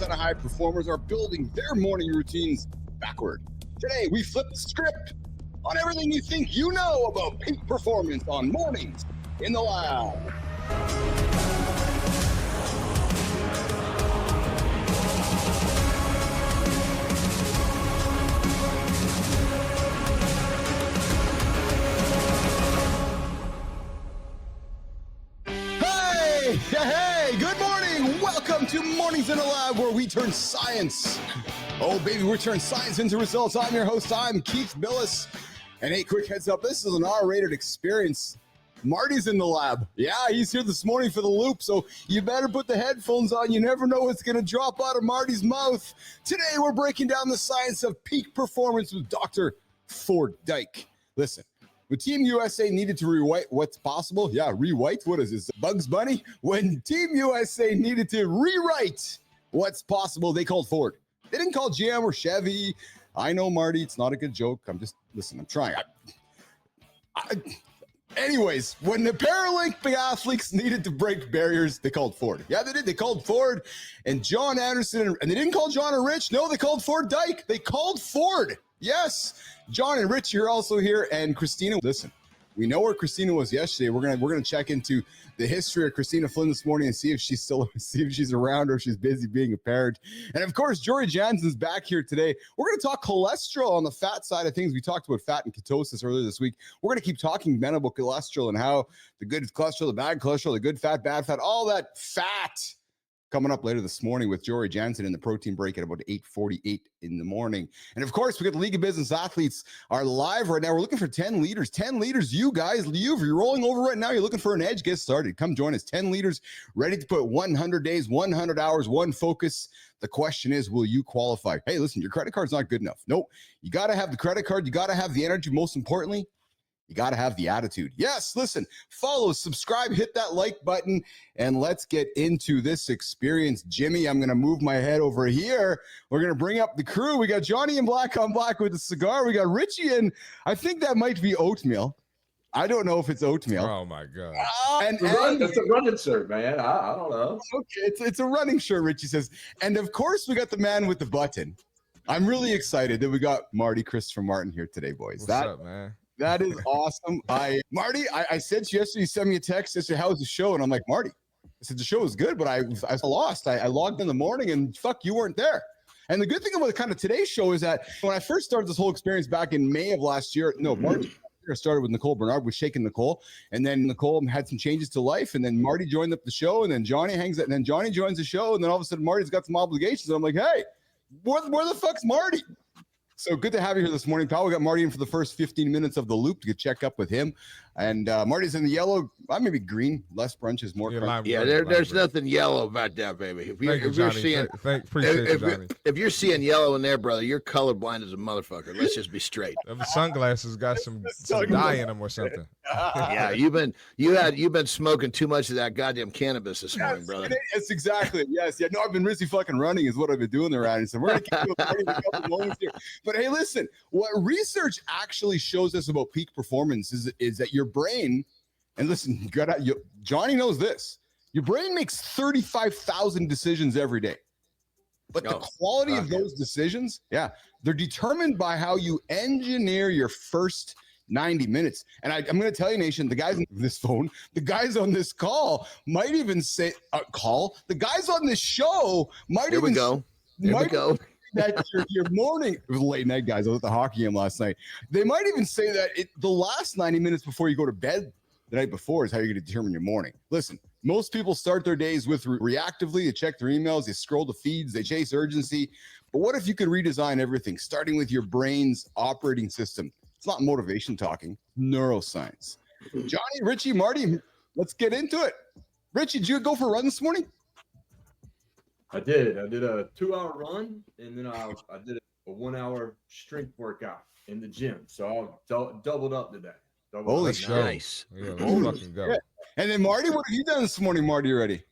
90% of high performers are building their morning routines backward. Today, we flip the script on everything you think you know about peak performance on Mornings in the Lab. Hey, good morning. Welcome to Mornings in the Lab, where we turn science. Oh, baby, we turn science into results. I'm your host. I'm Keith Bilous. And hey, quick heads up. This is an R-rated experience. Marty's in the lab. Yeah, he's here this morning for the loop, so you better put the headphones on. You never know what's going to drop out of Marty's mouth. Today, we're breaking down the science of peak performance with Dr. Ford Dyke. Listen. When Team USA needed to rewrite what's possible, rewrite, what is this, Bugs Bunny? When Team USA needed to rewrite what's possible, they called Ford. They didn't call GM or Chevy. I know, Marty, it's not a good joke. I'm trying. Anyways, when the Paralympic athletes needed to break barriers, they called Ford. Yeah, they did. They called Ford and John Anderson, and they didn't call John or Rich. No, they called Ford Dyke. They called Ford. Yes, John and Rich, you're also here, and Christina. Listen, we know where Christina was yesterday. We're gonna check into the history of Christina Flynn this morning and see if she's around or if she's busy being a parent. And of course, Jory Janssen's back here today. We're gonna talk cholesterol on the fat side of things. We talked about fat and ketosis earlier this week. We're gonna keep talking about cholesterol and how the good cholesterol, the bad cholesterol, the good fat, bad fat, all that fat. Coming up later this morning with Jory Janssen in the protein break at about 8:48 in the morning. And of course, we got the League of Business Athletes are live right now. We're looking for 10 leaders. 10 leaders, you guys, if you're rolling over right now, you're looking for an edge, get started. Come join us. 10 leaders ready to put 100 days, 100 hours, one focus. The question is, will you qualify? Hey, listen, your credit card's not good enough. Nope. You got to have the credit card. You got to have the energy. Most importantly, you got to have the attitude. Yes, listen, follow, subscribe, hit that like button, and let's get into this experience. Jimmy, I'm going to move my head over here. We're going to bring up the crew. We got Johnny in black on black with a cigar. We got Richie in, I think that might be oatmeal. I don't know if it's oatmeal. Oh, my God. It's a running shirt, man. I don't know. Okay, it's a running shirt, Richie says. And, of course, we got the man with the button. I'm really excited that we got Marty Christopher Martin here today, boys. What's up, man? That is awesome. Marty, I said to you yesterday, you sent me a text. I said, how was the show? And I'm like, Marty, I said, the show was good, but I lost. I logged in the morning and fuck, you weren't there. And the good thing about kind of today's show is that when I first started this whole experience back in May of last year, March, I started with Nicole Bernard, with Shaking Nicole. And then Nicole had some changes to life. And then Marty joined up the show. And then Johnny hangs out. And then Johnny joins the show. And then all of a sudden, Marty's got some obligations. And I'm like, hey, where the fuck's Marty? So good to have you here this morning, pal. We got Marty in for the first 15 minutes of the loop to get check up with him. And Marty's in the yellow, maybe green, less brunches, more crunch. Yeah, there's nothing yellow about that, baby. If you're seeing yellow in there, brother, you're colorblind as a motherfucker. Let's just be straight. The sunglasses got some dye in them or something. Yeah, you've been smoking too much of that goddamn cannabis this morning, brother. Yes, exactly. Yes, yeah. No, I've been really fucking running is what I've been doing around. So we're gonna keep you a couple moments here. But hey, listen, what research actually shows us about peak performance is that your brain, and listen, Johnny knows this. Your brain makes 35,000 decisions every day. But the quality of those decisions, they're determined by how you engineer your first 90 minutes. And I'm going to tell you, Nation, the guys on this phone, the guys on this call might even say, the guys on this show might Here we go. That your morning, it was late night, guys. I was at the hockey game last night. They might even say that the last 90 minutes before you go to bed the night before is how you're going to determine your morning. Listen, most people start their days with reactively. They check their emails, they scroll the feeds, they chase urgency. But what if you could redesign everything, starting with your brain's operating system? It's not motivation talking, neuroscience. Johnny, Richie, Marty, let's get into it. Richie, did you go for a run this morning? I did a 2-hour run, and then I did a 1-hour strength workout in the gym. So I doubled up today. Holy shit. Nice. Yeah, let's fucking go. Yeah. And then Marty, what have you done this morning, Marty, already?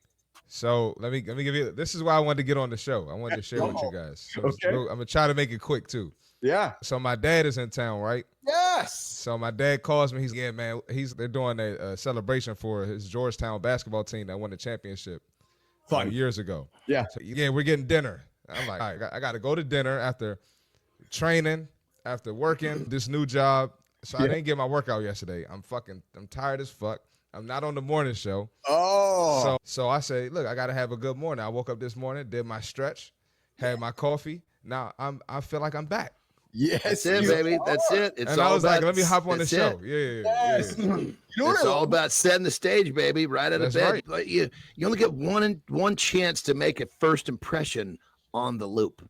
So let me give you, this is why I wanted to get on the show. I wanted to share with you guys. So I'm going to try to make it quick too. Yeah. So my dad is in town, right? Yes. So my dad calls me. They're doing a celebration for his Georgetown basketball team that won the championship. Fun. years ago. Yeah. So, yeah, we're getting dinner. I'm like, all right, I got to go to dinner after training, after working this new job. So I didn't get my workout yesterday. I'm tired as fuck. I'm not on the morning show. Oh. So I say, look, I got to have a good morning. I woke up this morning, did my stretch, had my coffee. Now I feel like I'm back. Yes, that's it, baby. That's it. It's and all I was about, like, let me hop on the show. Yes. Yeah. You know what it's all about setting the stage, baby. Right out of bed. Right. But you only get one chance to make a first impression on the loop.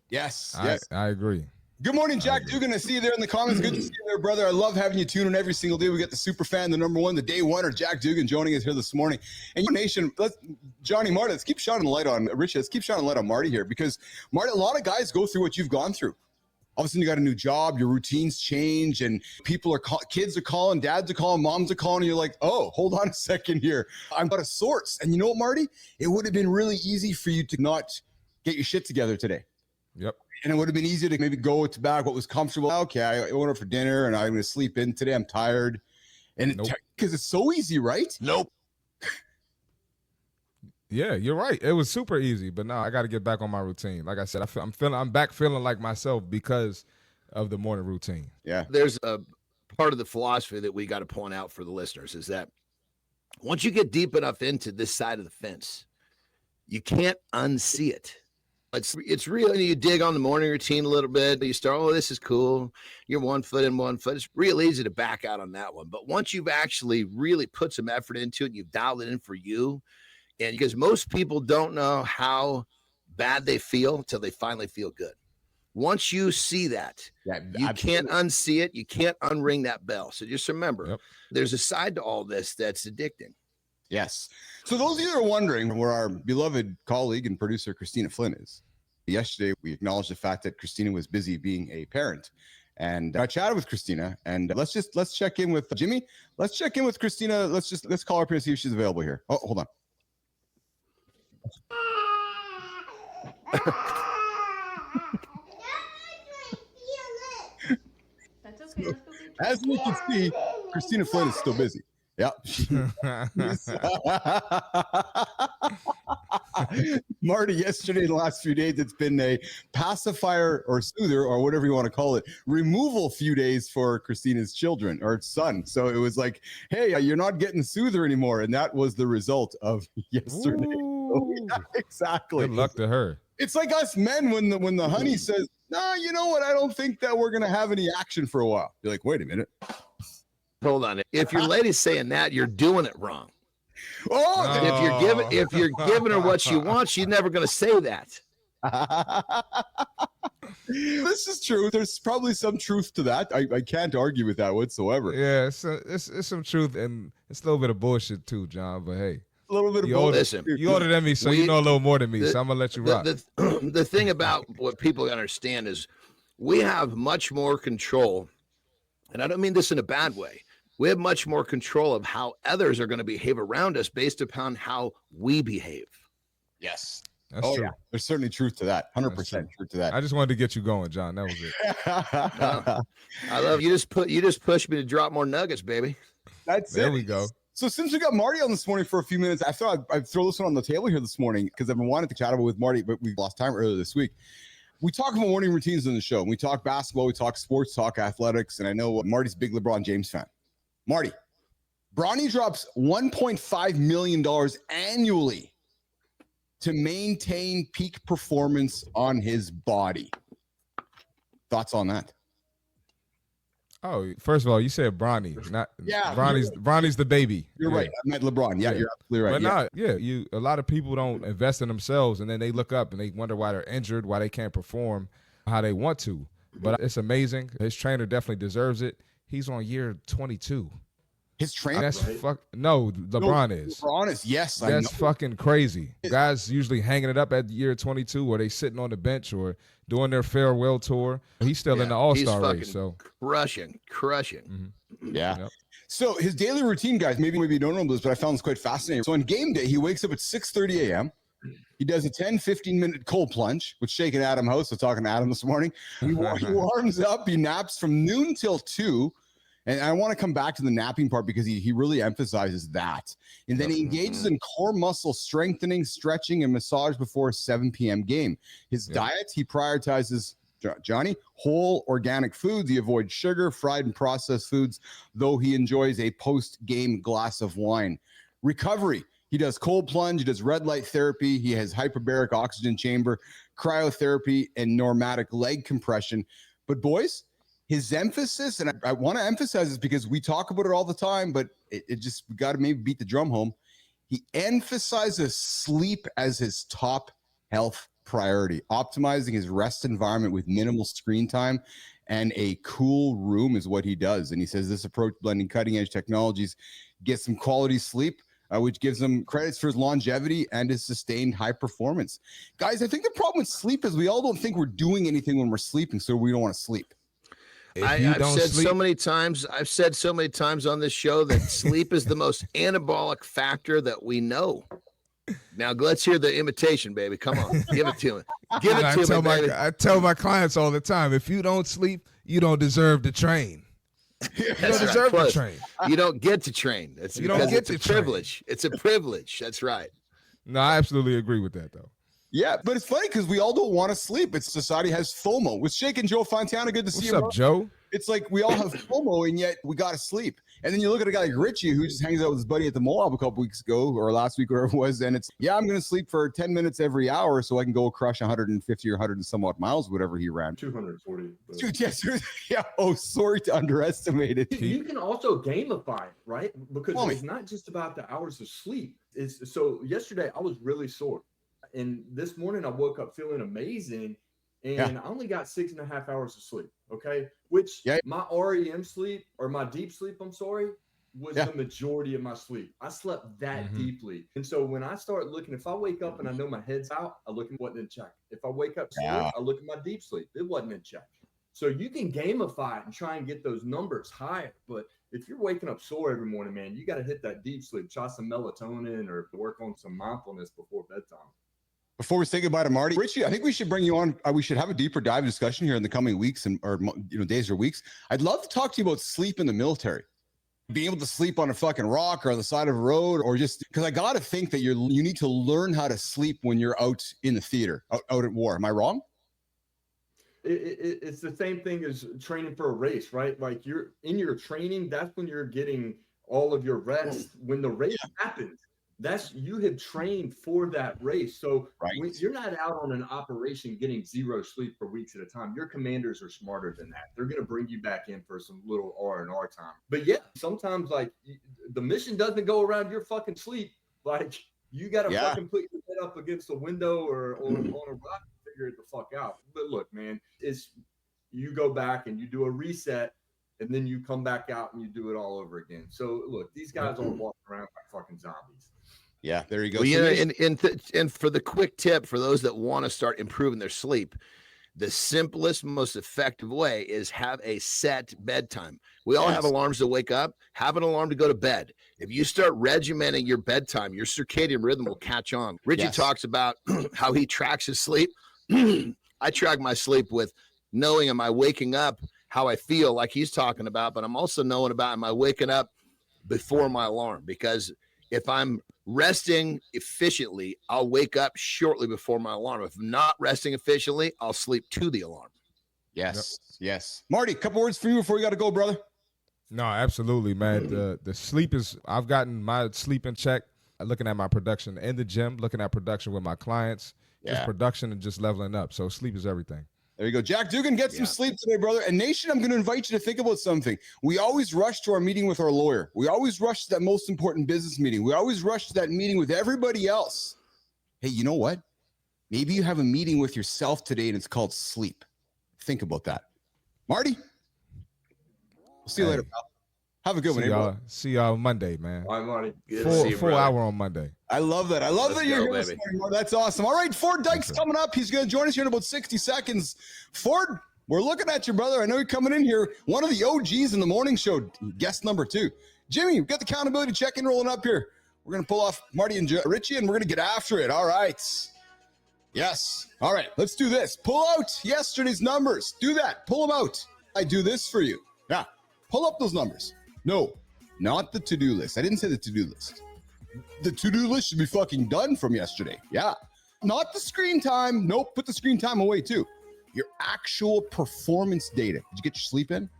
Yes. I agree. Good morning, Jack Dugan. I see you there in the comments. Good to see you there, brother. I love having you tune in every single day. We get the super fan, the number one, the day one, or Jack Dugan joining us here this morning. And your nation, Johnny Marty, let's keep shining the light on Rich. Let's keep shining the light on Marty here, because Marty, a lot of guys go through what you've gone through. All of a sudden, you got a new job, your routines change, and kids are calling, dads are calling, moms are calling, and you're like, oh, hold on a second here. I've got a source. And you know what, Marty? It would have been really easy for you to not get your shit together today. Yep. And it would have been easy to maybe go to back what was comfortable. Okay, I went out for dinner and I'm going to sleep in today. I'm tired. And because it's so easy, right? Nope. Yeah, you're right. It was super easy, but now I got to get back on my routine. Like I said, I'm back feeling like myself because of the morning routine. Yeah. There's a part of the philosophy that we got to point out for the listeners is that once you get deep enough into this side of the fence, you can't unsee it. It's real. And you dig on the morning routine a little bit. You start, oh, this is cool. You're 1 foot in, 1 foot. It's real easy to back out on that one. But once you've actually really put some effort into it, and you've dialed it in for you, and because most people don't know how bad they feel until they finally feel good. Once you see that, you can't unsee it. You can't unring that bell. So just remember, there's a side to all this that's addicting. Yes. So those of you that are wondering where our beloved colleague and producer Christina Flynn is, yesterday we acknowledged the fact that Christina was busy being a parent. And I chatted with Christina, and let's check in with Jimmy. Let's check in with Christina. Let's call her up here and see if she's available here. Oh, hold on. That's okay. As we can see, Christina Flynn is still busy. Yep. Marty, yesterday in the last few days, it's been a pacifier or soother or whatever you want to call it, removal few days for Christina's children or son. So it was like, hey, you're not getting soother anymore. And that was the result of yesterday. Yeah, exactly. Good luck to her. It's like us men when the honey says, no, you know what? I don't think that we're going to have any action for a while. You're like, wait a minute. Hold on. If your lady's saying that, you're doing it wrong. Oh, If you're giving her what she wants, she's never going to say that. This is true. There's probably some truth to that. I can't argue with that whatsoever. Yeah, it's some truth, and it's a little bit of bullshit too, John. But hey, a little bit of you older than me, so you know a little more than me. So I'm gonna let you rock. The thing about what people understand is we have much more control, and I don't mean this in a bad way. We have much more control of how others are going to behave around us based upon how we behave. Yes. That's true. Yeah. There's certainly truth to that. 100% truth to that. I just wanted to get you going, John. That was it. I love you. You just pushed me to drop more nuggets, baby. There we go. So since we got Marty on this morning for a few minutes, I thought I'd throw this one on the table here this morning because I've been wanting to chat about with Marty, but we lost time earlier this week. We talk about morning routines on the show. We talk basketball, we talk sports, talk athletics, and I know Marty's a big LeBron James fan. Marty, Bronny drops $1.5 million annually to maintain peak performance on his body. Thoughts on that? Oh, first of all, you said Bronny, not Bronny's the baby. You're right. I meant LeBron. Yeah, you're absolutely right. But a lot of people don't invest in themselves, and then they look up and they wonder why they're injured, why they can't perform how they want to. But it's amazing. His trainer definitely deserves it. He's on year 22. His trainer? LeBron is. LeBron is, yes. That's fucking crazy. Guys usually hanging it up at year 22 or they sitting on the bench or doing their farewell tour. He's still in the All-Star race. So crushing. Mm-hmm. Yeah. Yep. So his daily routine, guys, maybe you don't know this, but I found this quite fascinating. So on game day, he wakes up at 6:30 a.m. He does a 10-15-minute cold plunge, with Shaking Adam House. So talking to Adam this morning. He warms up. He naps from noon till 2. And I want to come back to the napping part because he really emphasizes that. And then he engages in core muscle strengthening, stretching, and massage before a 7 p.m. game. His diet, he prioritizes, Johnny, whole organic foods. He avoids sugar, fried and processed foods, though he enjoys a post-game glass of wine. Recovery, he does cold plunge, he does red light therapy, he has hyperbaric oxygen chamber, cryotherapy, and pneumatic leg compression. But boys, his emphasis, and I want to emphasize this because we talk about it all the time, but it just got to maybe beat the drum home. He emphasizes sleep as his top health priority, optimizing his rest environment with minimal screen time and a cool room is what he does. And he says this approach, blending cutting edge technologies, gets him quality sleep, which gives him credits for his longevity and his sustained high performance. Guys, I think the problem with sleep is we all don't think we're doing anything when we're sleeping, so we don't want to sleep. I've said so many times on this show that sleep is the most anabolic factor that we know. Now let's hear the imitation, baby. Come on, give it to me. Give it to me, baby. I tell my clients all the time, if you don't sleep, you don't deserve to train. You don't deserve to train. You don't get to train. That's you don't get it's a privilege. It's a privilege. That's right. No, I absolutely agree with that, though. Yeah, but it's funny because we all don't want to sleep. It's society has FOMO. With Shake and Joe Fontana, good to see you. What's up, Joe? It's like we all have FOMO, and yet we got to sleep. And then you look at a guy like Richie, who just hangs out with his buddy at the Moab a couple weeks ago, or last week, whatever it was, and it's, I'm going to sleep for 10 minutes every hour so I can go crush 150 or 100 and somewhat miles, whatever he ran. 240. Dude, yes, yeah. Oh, sorry to underestimate it. You can also gamify it, right? Because it's not just about the hours of sleep. So yesterday I was really sore. And this morning I woke up feeling amazing, and I only got 6.5 hours of sleep. Okay. Which my REM sleep, or my deep sleep, I'm sorry, was the majority of my sleep. I slept that deeply. And so when I start looking, if I wake up and I know my head's out, I look at what in check. If I wake up sore, I look at my deep sleep. It wasn't in check. So you can gamify it and try and get those numbers higher. But if you're waking up sore every morning, man, you got to hit that deep sleep, try some melatonin, or work on some mindfulness before bedtime. Before we say goodbye to Marty, Richie, I think we should bring you on. We should have a deeper dive discussion here in the coming weeks or days or weeks. I'd love to talk to you about sleep in the military, being able to sleep on a fucking rock or on the side of a road, or just because I got to think that you need to learn how to sleep when you're out in the theater, out at war. Am I wrong? It's the same thing as training for a race, right? Like you're in your training, that's when you're getting all of your rest. When the race happens, you have trained for that race. So when you're not out on an operation getting zero sleep for weeks at a time. Your commanders are smarter than that. They're going to bring you back in for some little R&R time. But yeah, sometimes like the mission doesn't go around your fucking sleep. Like you got to fucking put your head up against a window or on a rock and figure it the fuck out. But look, man, you go back and you do a reset, and then you come back out and you do it all over again. So look, these guys aren't walking around like fucking zombies. Yeah, there you go. Well, and for the quick tip for those that want to start improving their sleep, the simplest, most effective way is have a set bedtime. We all have alarms to wake up. Have an alarm to go to bed. If you start regimenting your bedtime, your circadian rhythm will catch on. Richie talks about how he tracks his sleep. I track my sleep with knowing, am I waking up how I feel, like he's talking about, but I'm also knowing about, am I waking up before my alarm? Because if I'm resting efficiently, I'll wake up shortly before my alarm. If I'm not resting efficiently, I'll sleep to the alarm. Yes. Marty, a couple words for you before we got to go, brother. No, absolutely, man. The sleep I've gotten my sleep in check, looking at my production in the gym, looking at production with my clients, just production and just leveling up. So sleep is everything. There you go. Jack Dugan, get some sleep today, brother. And Nation, I'm going to invite you to think about something. We always rush to our meeting with our lawyer. We always rush to that most important business meeting. We always rush to that meeting with everybody else. Hey, you know what? Maybe you have a meeting with yourself today and it's called sleep. Think about that. Marty, we'll see you later, pal. Have a good one. See y'all Monday, man. Bye, Marty. Full hour on Monday. I love that. Let's that you're here this morning. That's awesome. All right, Ford Dyke's coming up. He's going to join us here in about 60 seconds. Ford, we're looking at you, brother. I know you're coming in here. One of the OGs in the morning show, guest number 2. Jimmy, we've got the accountability check-in rolling up here. We're going to pull off Marty and Richie, and we're going to get after it. All right. Yes. All right, let's do this. Pull out yesterday's numbers. Do that. Pull them out. I do this for you. Yeah. Pull up those numbers. No, not the to-do list. I didn't say the to-do list. The to-do list should be fucking done from yesterday. Yeah. Not the screen time. Nope, put the screen time away too. Your actual performance data. Did you get your sleep in?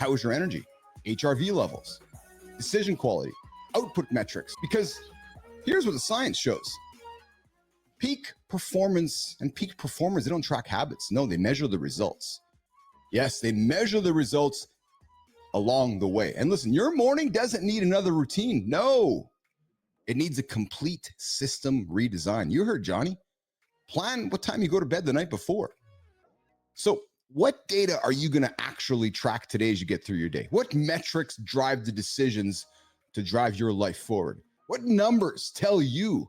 How was your energy? HRV levels, decision quality, output metrics. Because here's what the science shows. Peak performance and peak performers, they don't track habits. No, they measure the results. Yes, they measure the results along the way. And listen, your morning doesn't need another routine. No, it needs a complete system redesign. You heard Johnny. Plan what time you go to bed the night before. So what data are you going to actually track today as you get through your day? What metrics drive the decisions to drive your life forward? What numbers tell you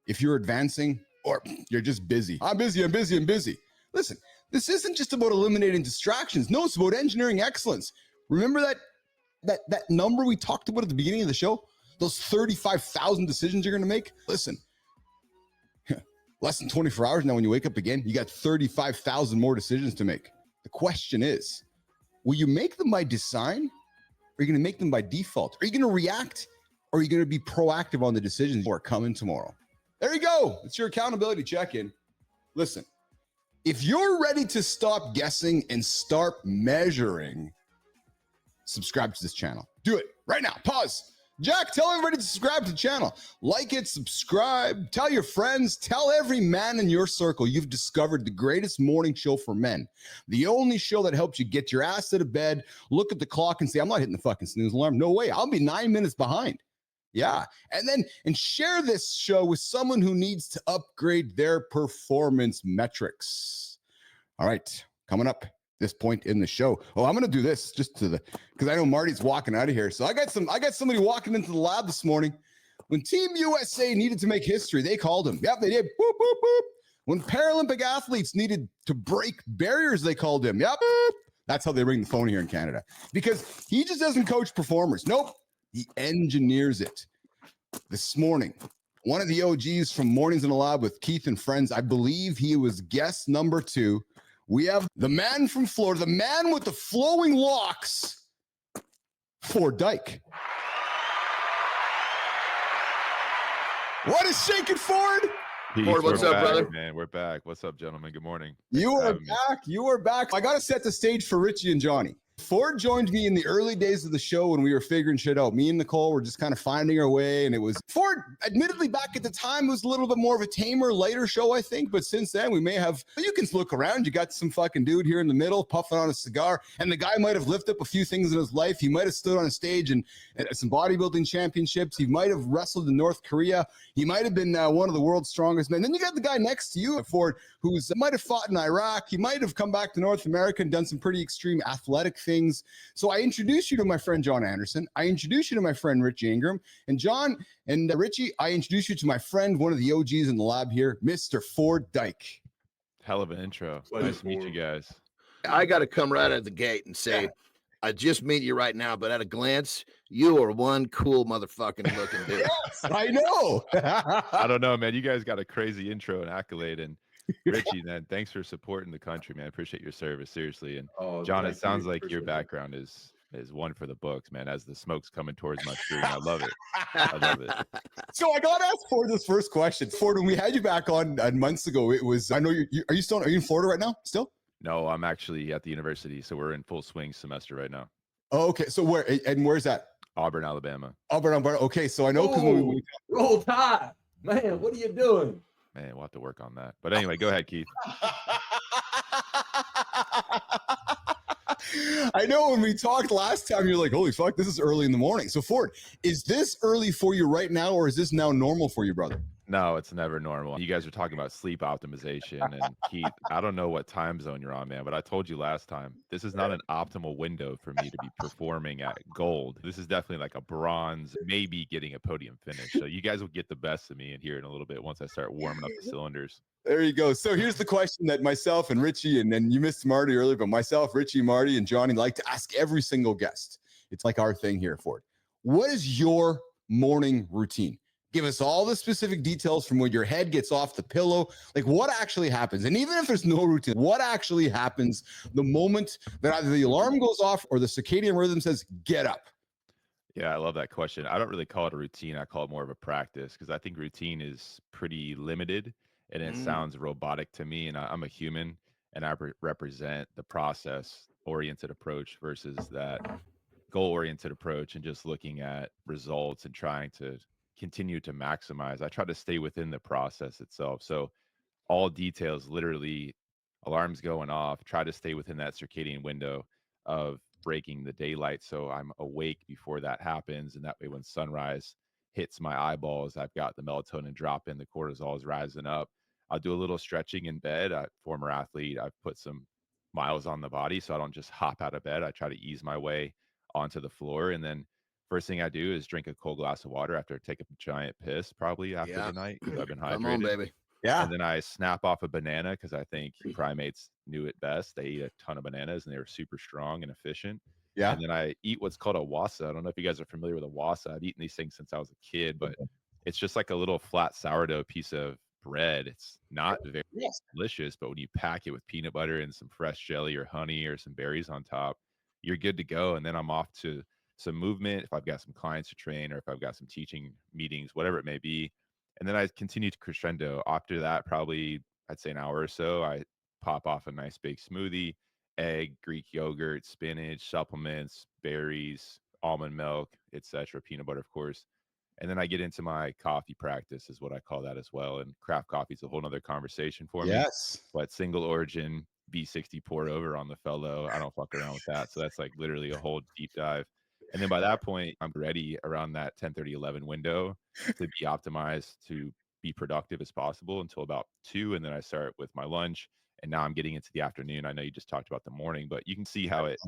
if you're advancing or you're just busy? I'm busy, I'm busy, I'm busy. Listen, this isn't just about eliminating distractions. No, it's about engineering excellence. Remember that number we talked about at the beginning of the show? Those 35,000 decisions you're going to make? Listen, less than 24 hours now when you wake up again, you got 35,000 more decisions to make. The question is, will you make them by design? Or are you going to make them by default? Are you going to react? Or are you going to be proactive on the decisions that are coming tomorrow? There you go. It's your accountability check-in. Listen, if you're ready to stop guessing and start measuring, subscribe to this channel. Do it right now. Pause. Jack, tell everybody to subscribe to the channel. Like it, subscribe, tell your friends, tell every man in your circle you've discovered the greatest morning show for men. The only show that helps you get your ass out of bed, look at the clock and say, I'm not hitting the fucking snooze alarm. No way. I'll be 9 minutes behind. Yeah. And share this show with someone who needs to upgrade their performance metrics. All right. Coming up. This point in the show. Oh, I'm going to do this just because I know Marty's walking out of here. So I got somebody walking into the lab this morning. When Team USA needed to make history, they called him. Yep, they did. Boop, boop, boop. When Paralympic athletes needed to break barriers, they called him. Yep. Boop. That's how they ring the phone here in Canada. Because he just doesn't coach performers. Nope. He engineers it. This morning, one of the OGs from Mornings in the Lab with Keith and Friends, I believe he was guest number 2. We have the man from Florida, the man with the flowing locks, Ford Dyke. What is shaking, Ford? Peace, Ford, what's up, back, brother? Man, we're back. What's up, gentlemen? Good morning. You are back. You are back. I got to set the stage for Richie and Johnny. Ford joined me in the early days of the show when we were figuring shit out. Me and Nicole were just kind of finding our way, and it was Ford. Admittedly, back at the time, it was a little bit more of a tamer, lighter show, I think. But since then, we may have. You can look around. You got some fucking dude here in the middle puffing on a cigar, and the guy might have lifted up a few things in his life. He might have stood on a stage and at some bodybuilding championships. He might have wrestled in North Korea. He might have been one of the world's strongest men. Then you got the guy next to you, Ford, who's might have fought in Iraq. He might have come back to North America and done some pretty extreme athletic things. So I introduce you to my friend John Anderson. I introduce you to my friend Richie Ingram. And John and Richie, I introduce you to my friend, one of the OGs in the lab here, Mr. Ford Dyke. Hell of an intro. Nice to meet you guys. I got to come right out of the gate and say, I just meet you right now, but at a glance, you are one cool motherfucking looking dude. Yes, I know. I don't know, man. You guys got a crazy intro and accolade. And Richie, man, thanks for supporting the country, man. I appreciate your service, seriously. And John, it sounds like your background is one for the books, man. As the smoke's coming towards my screen, I love it. I love it. So I got to ask Ford this first question. Ford, when we had you back on months ago, it was. I know are you in Florida right now? Still? No, I'm actually at the university, so we're in full swing semester right now. Oh, okay. So where's that? Auburn, Alabama. Auburn. Okay, so I know because we Roll Tide, man. What are you doing? Man, we'll have to work on that. But anyway, go ahead, Keith. I know when we talked last time, you're like, holy fuck, this is early in the morning. So Ford, is this early for you right now, or is this now normal for you, brother? No, it's never normal. You guys are talking about sleep optimization. And Keith, I don't know what time zone you're on, man, but I told you last time, this is not an optimal window for me to be performing at gold. This is definitely like a bronze, maybe getting a podium finish. So you guys will get the best of me in here in a little bit once I start warming up the cylinders. There you go. So here's the question that myself and Richie, and then you missed Marty earlier, but myself, Richie, Marty, and Johnny like to ask every single guest. It's like our thing here, Ford. What is your morning routine? Give us all the specific details from when your head gets off the pillow. Like what actually happens? And even if there's no routine, what actually happens the moment that either the alarm goes off or the circadian rhythm says, get up? Yeah, I love that question. I don't really call it a routine. I call it more of a practice because I think routine is pretty limited and it sounds robotic to me. And I'm a human and I represent the process oriented approach versus that goal oriented approach and just looking at results and trying to continue to maximize. I try to stay within the process itself. So all details, literally alarms going off, try to stay within that circadian window of breaking the daylight. So I'm awake before that happens. And that way, when sunrise hits my eyeballs, I've got the melatonin drop in, the cortisol is rising up. I'll do a little stretching in bed. Former athlete, I've put some miles on the body so I don't just hop out of bed. I try to ease my way onto the floor. And then first thing I do is drink a cold glass of water after I take a giant piss, probably after the night because I've been hydrated. Come on, baby. Yeah. And then I snap off a banana because I think primates knew it best. They eat a ton of bananas and they were super strong and efficient. Yeah. And then I eat what's called a wassa. I don't know if you guys are familiar with a wassa. I've eaten these things since I was a kid, but it's just like a little flat sourdough piece of bread. It's not very delicious, but when you pack it with peanut butter and some fresh jelly or honey or some berries on top, you're good to go. And then I'm off to some movement if I've got some clients to train or if I've got some teaching meetings, whatever it may be. And then I continue to crescendo. After that, probably I'd say an hour or so, I pop off a nice big smoothie, egg, Greek yogurt, spinach, supplements, berries, almond milk, etc., peanut butter, of course. And then I get into my coffee practice, is what I call that as well. And craft coffee is a whole nother conversation for me. Yes. But single origin V60 pour over on the fellow, I don't fuck around with that. So that's like literally a whole deep dive. And then by that point, I'm ready around that 10:30, 11 window to be optimized to be productive as possible until about 2. And then I start with my lunch. And now I'm getting into the afternoon. I know you just talked about the morning, but you can see how it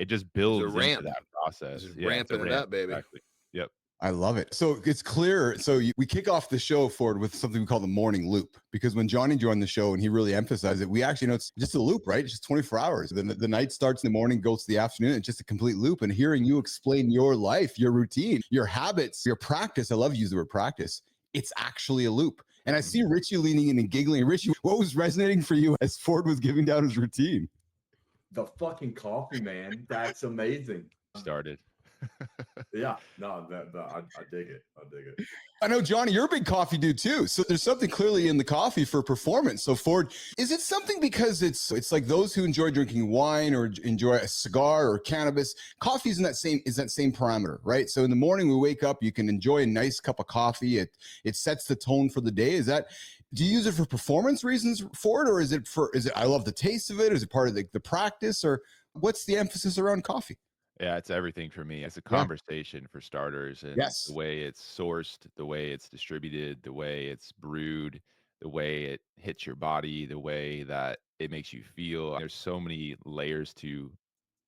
just builds into that process. Just Yeah, ramping it up, baby. Exactly. Yep. I love it. So it's clear. So we kick off the show forward with something we call the morning loop, because when Johnny joined the show and he really emphasized it, we actually know it's just a loop, right? It's just 24 hours. The night starts in the morning, goes to the afternoon. It's just a complete loop. And hearing you explain your life, your routine, your habits, your practice. I love to use the word practice. It's actually a loop. And I see Richie leaning in and giggling. Richie, what was resonating for you as Ford was giving down his routine? The fucking coffee, man. That's amazing. Started. Yeah, no, I dig it. I dig it. I know, Johnny, you're a big coffee dude too. So there's something clearly in the coffee for performance. So Ford, is it something because it's like those who enjoy drinking wine or enjoy a cigar or cannabis, coffee is that same parameter, right? So in the morning we wake up, you can enjoy a nice cup of coffee. It sets the tone for the day. Do you use it for performance reasons, Ford, or is it I love the taste of it? Is it part of the practice, or what's the emphasis around coffee? Yeah, it's everything for me. It's a conversation for starters. And the way it's sourced, the way it's distributed, the way it's brewed, the way it hits your body, the way that it makes you feel. There's so many layers to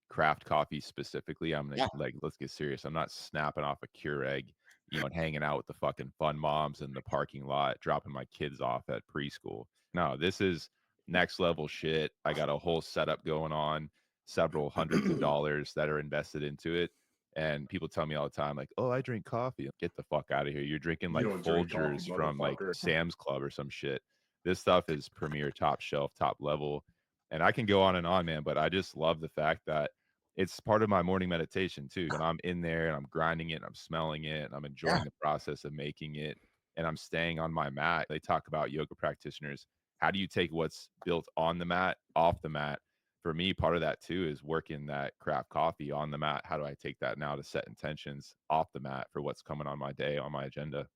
craft coffee specifically. I'm like, let's get serious. I'm not snapping off a Keurig, and hanging out with the fucking fun moms in the parking lot, dropping my kids off at preschool. No, this is next level shit. I got a whole setup going on, several hundreds of dollars that are invested into it. And people tell me all the time, like, oh, I drink coffee. Get the fuck out of here. You're drinking like Folgers from like Sam's Club or some shit. This stuff is premier, top shelf, top level. And I can go on and on, man, but I just love the fact that it's part of my morning meditation too. When I'm in there and I'm grinding it and I'm smelling it and I'm enjoying the process of making it and I'm staying on my mat. They talk about yoga practitioners. How do you take what's built on the mat off the mat? For me, part of that too is working that craft coffee on the mat. How do I take that now to set intentions off the mat for what's coming on my day, on my agenda?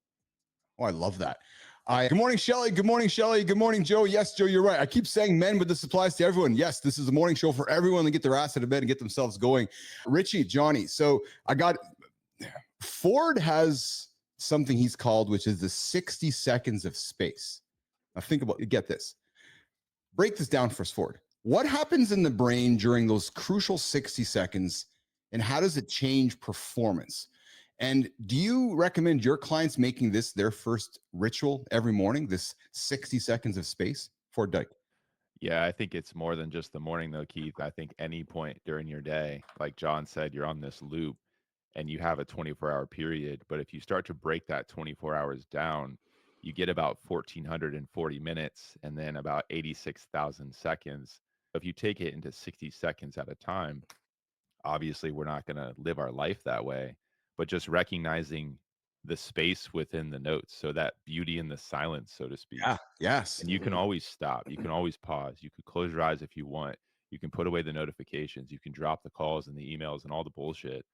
Oh, I love that. Good morning, Shelly. Good morning, Shelly. Good morning, Joe. Yes, Joe, you're right. I keep saying men, but this applies to everyone. Yes, this is a morning show for everyone to get their ass out of bed and get themselves going. Richie, Johnny. So Ford has something he's called, which is the 60 seconds of space. Now think about it. Get this. Break this down for us, Ford. What happens in the brain during those crucial 60 seconds, and how does it change performance? And do you recommend your clients making this their first ritual every morning, this 60 seconds of space? Ford Dyke. Yeah, I think it's more than just the morning though, Keith. I think any point during your day, like John said, you're on this loop. and you have a 24-hour period. But if you start to break that 24 hours down, you get about 1,440 minutes and then about 86,000 seconds. If you take it into 60 seconds at a time, obviously we're not going to live our life that way, but just recognizing the space within the notes. So that beauty in the silence, so to speak. Yeah. Yes. And you can always stop. You can always pause. You could close your eyes if you want. You can put away the notifications. You can drop the calls and the emails and all the bullshit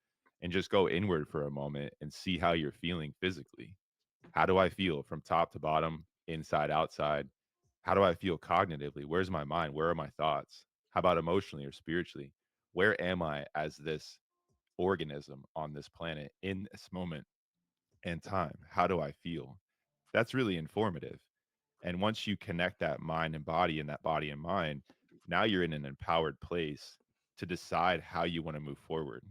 and just go inward for a moment and see how you're feeling physically. How do I feel from top to bottom, inside, outside? How do I feel cognitively? Where's my mind? Where are my thoughts? How about emotionally or spiritually? Where am I as this organism on this planet in this moment and time? How do I feel? That's really informative. And once you connect that mind and body and that body and mind, now you're in an empowered place to decide how you want to move forward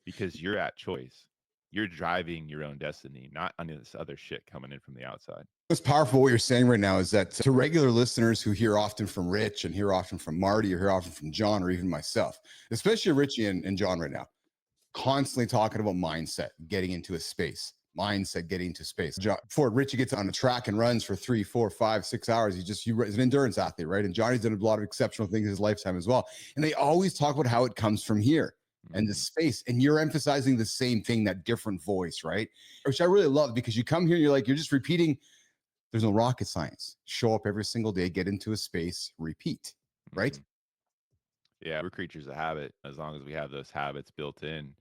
because you're at choice. You're driving your own destiny, not any of this other shit coming in from the outside. What's powerful, what you're saying right now, is that to regular listeners who hear often from Rich and hear often from Marty or hear often from John or even myself, especially Richie and John right now, constantly talking about mindset, getting into a space, mindset, getting into space. Before Richie gets on a track and runs for 3, 4, 5, 6 hours, he's an endurance athlete, right? And Johnny's done a lot of exceptional things in his lifetime as well. And they always talk about how it comes from here and the space. And you're emphasizing the same thing, that different voice, right? Which I really love, because you come here, you're just repeating. There's no rocket science. Show up every single day, get into a space, repeat, right? Yeah, we're creatures of habit. As long as we have those habits built in,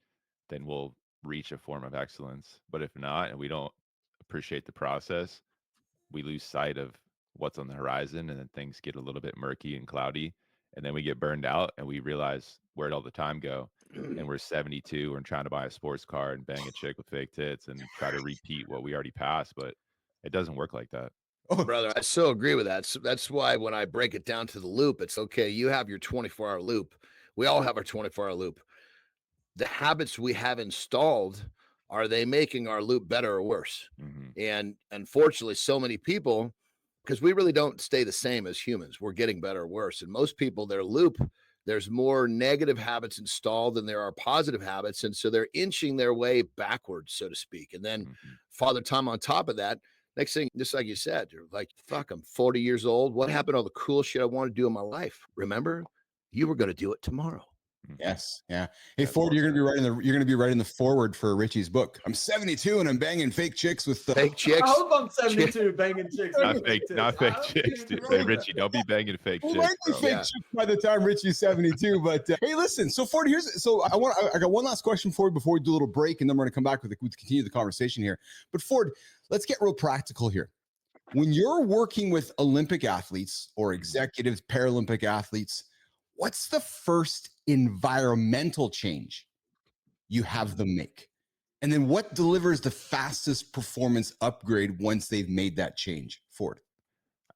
then we'll reach a form of excellence. But if not, and we don't appreciate the process, we lose sight of what's on the horizon, and then things get a little bit murky and cloudy. And then we get burned out and we realize where'd all the time go. And we're 72 and trying to buy a sports car and bang a chick with fake tits and try to repeat what we already passed. But it doesn't work like that. Oh, brother, I so agree with that. So that's why when I break it down to the loop, it's okay. You have your 24-hour loop. We all have our 24-hour loop. The habits we have installed, are they making our loop better or worse? And unfortunately, so many people, because we really don't stay the same as humans, we're getting better or worse. And most people, their loop, there's more negative habits installed than there are positive habits. And so they're inching their way backwards, so to speak. And then Father Time on top of that, next thing, just like you said, you're like, fuck, I'm 40 years old. What happened to all the cool shit I want to do in my life? Remember, you were going to do it tomorrow. Yes. Yeah. Hey, Ford, you're going to be writing the forward for Richie's book. I'm 72 and I'm banging fake chicks with fake chicks. I hope I'm 72 banging chicks. Not fake chicks, dude. Hey, Richie, don't be banging fake chicks. Might be fake chicks by the time Richie's 72. But hey, listen. So Ford, I got one last question for you before we do a little break, and then we're going to come back with continue the conversation here. But Ford, let's get real practical here. When you're working with Olympic athletes or executives, Paralympic athletes, what's the first environmental change you have them make? And then what delivers the fastest performance upgrade once they've made that change? Ford.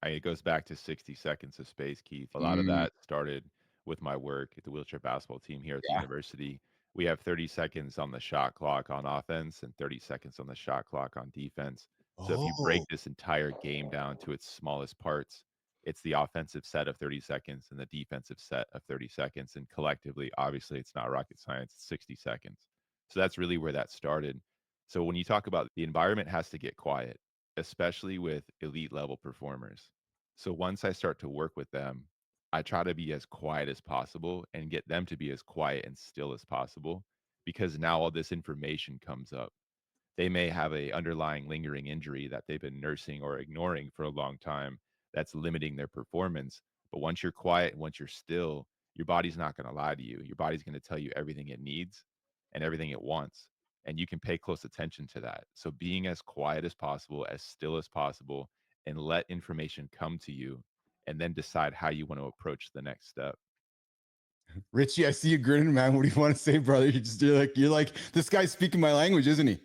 It goes back to 60 seconds of space, Keith. A lot of that started with my work at the wheelchair basketball team here at the university. We have 30 seconds on the shot clock on offense and 30 seconds on the shot clock on defense. So if you break this entire game down to its smallest parts, it's the offensive set of 30 seconds and the defensive set of 30 seconds. And collectively, obviously, it's not rocket science, it's 60 seconds. So that's really where that started. So when you talk about the environment has to get quiet, especially with elite level performers. So once I start to work with them, I try to be as quiet as possible and get them to be as quiet and still as possible, because now all this information comes up. They may have a underlying lingering injury that they've been nursing or ignoring for a long time that's limiting their performance. But once you're quiet, once you're still, your body's not going to lie to you. Your body's going to tell you everything it needs and everything it wants. And you can pay close attention to that. So being as quiet as possible, as still as possible, and let information come to you, and then decide how you want to approach the next step. Richie, I see you grinning, man. What do you want to say, brother? You're like, this guy's speaking my language, isn't he?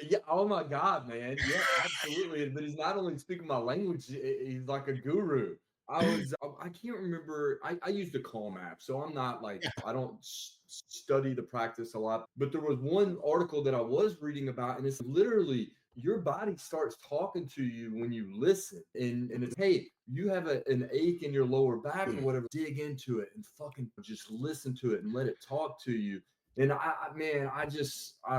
Yeah. Oh my God, man. Yeah, absolutely. But he's not only speaking my language, he's like a guru. I can't remember. I use the Calm app, so I'm not like, I don't study the practice a lot. But there was one article that I was reading about, and it's literally your body starts talking to you when you listen. And it's, hey, you have an ache in your lower back or whatever, dig into it and fucking just listen to it and let it talk to you. And man, I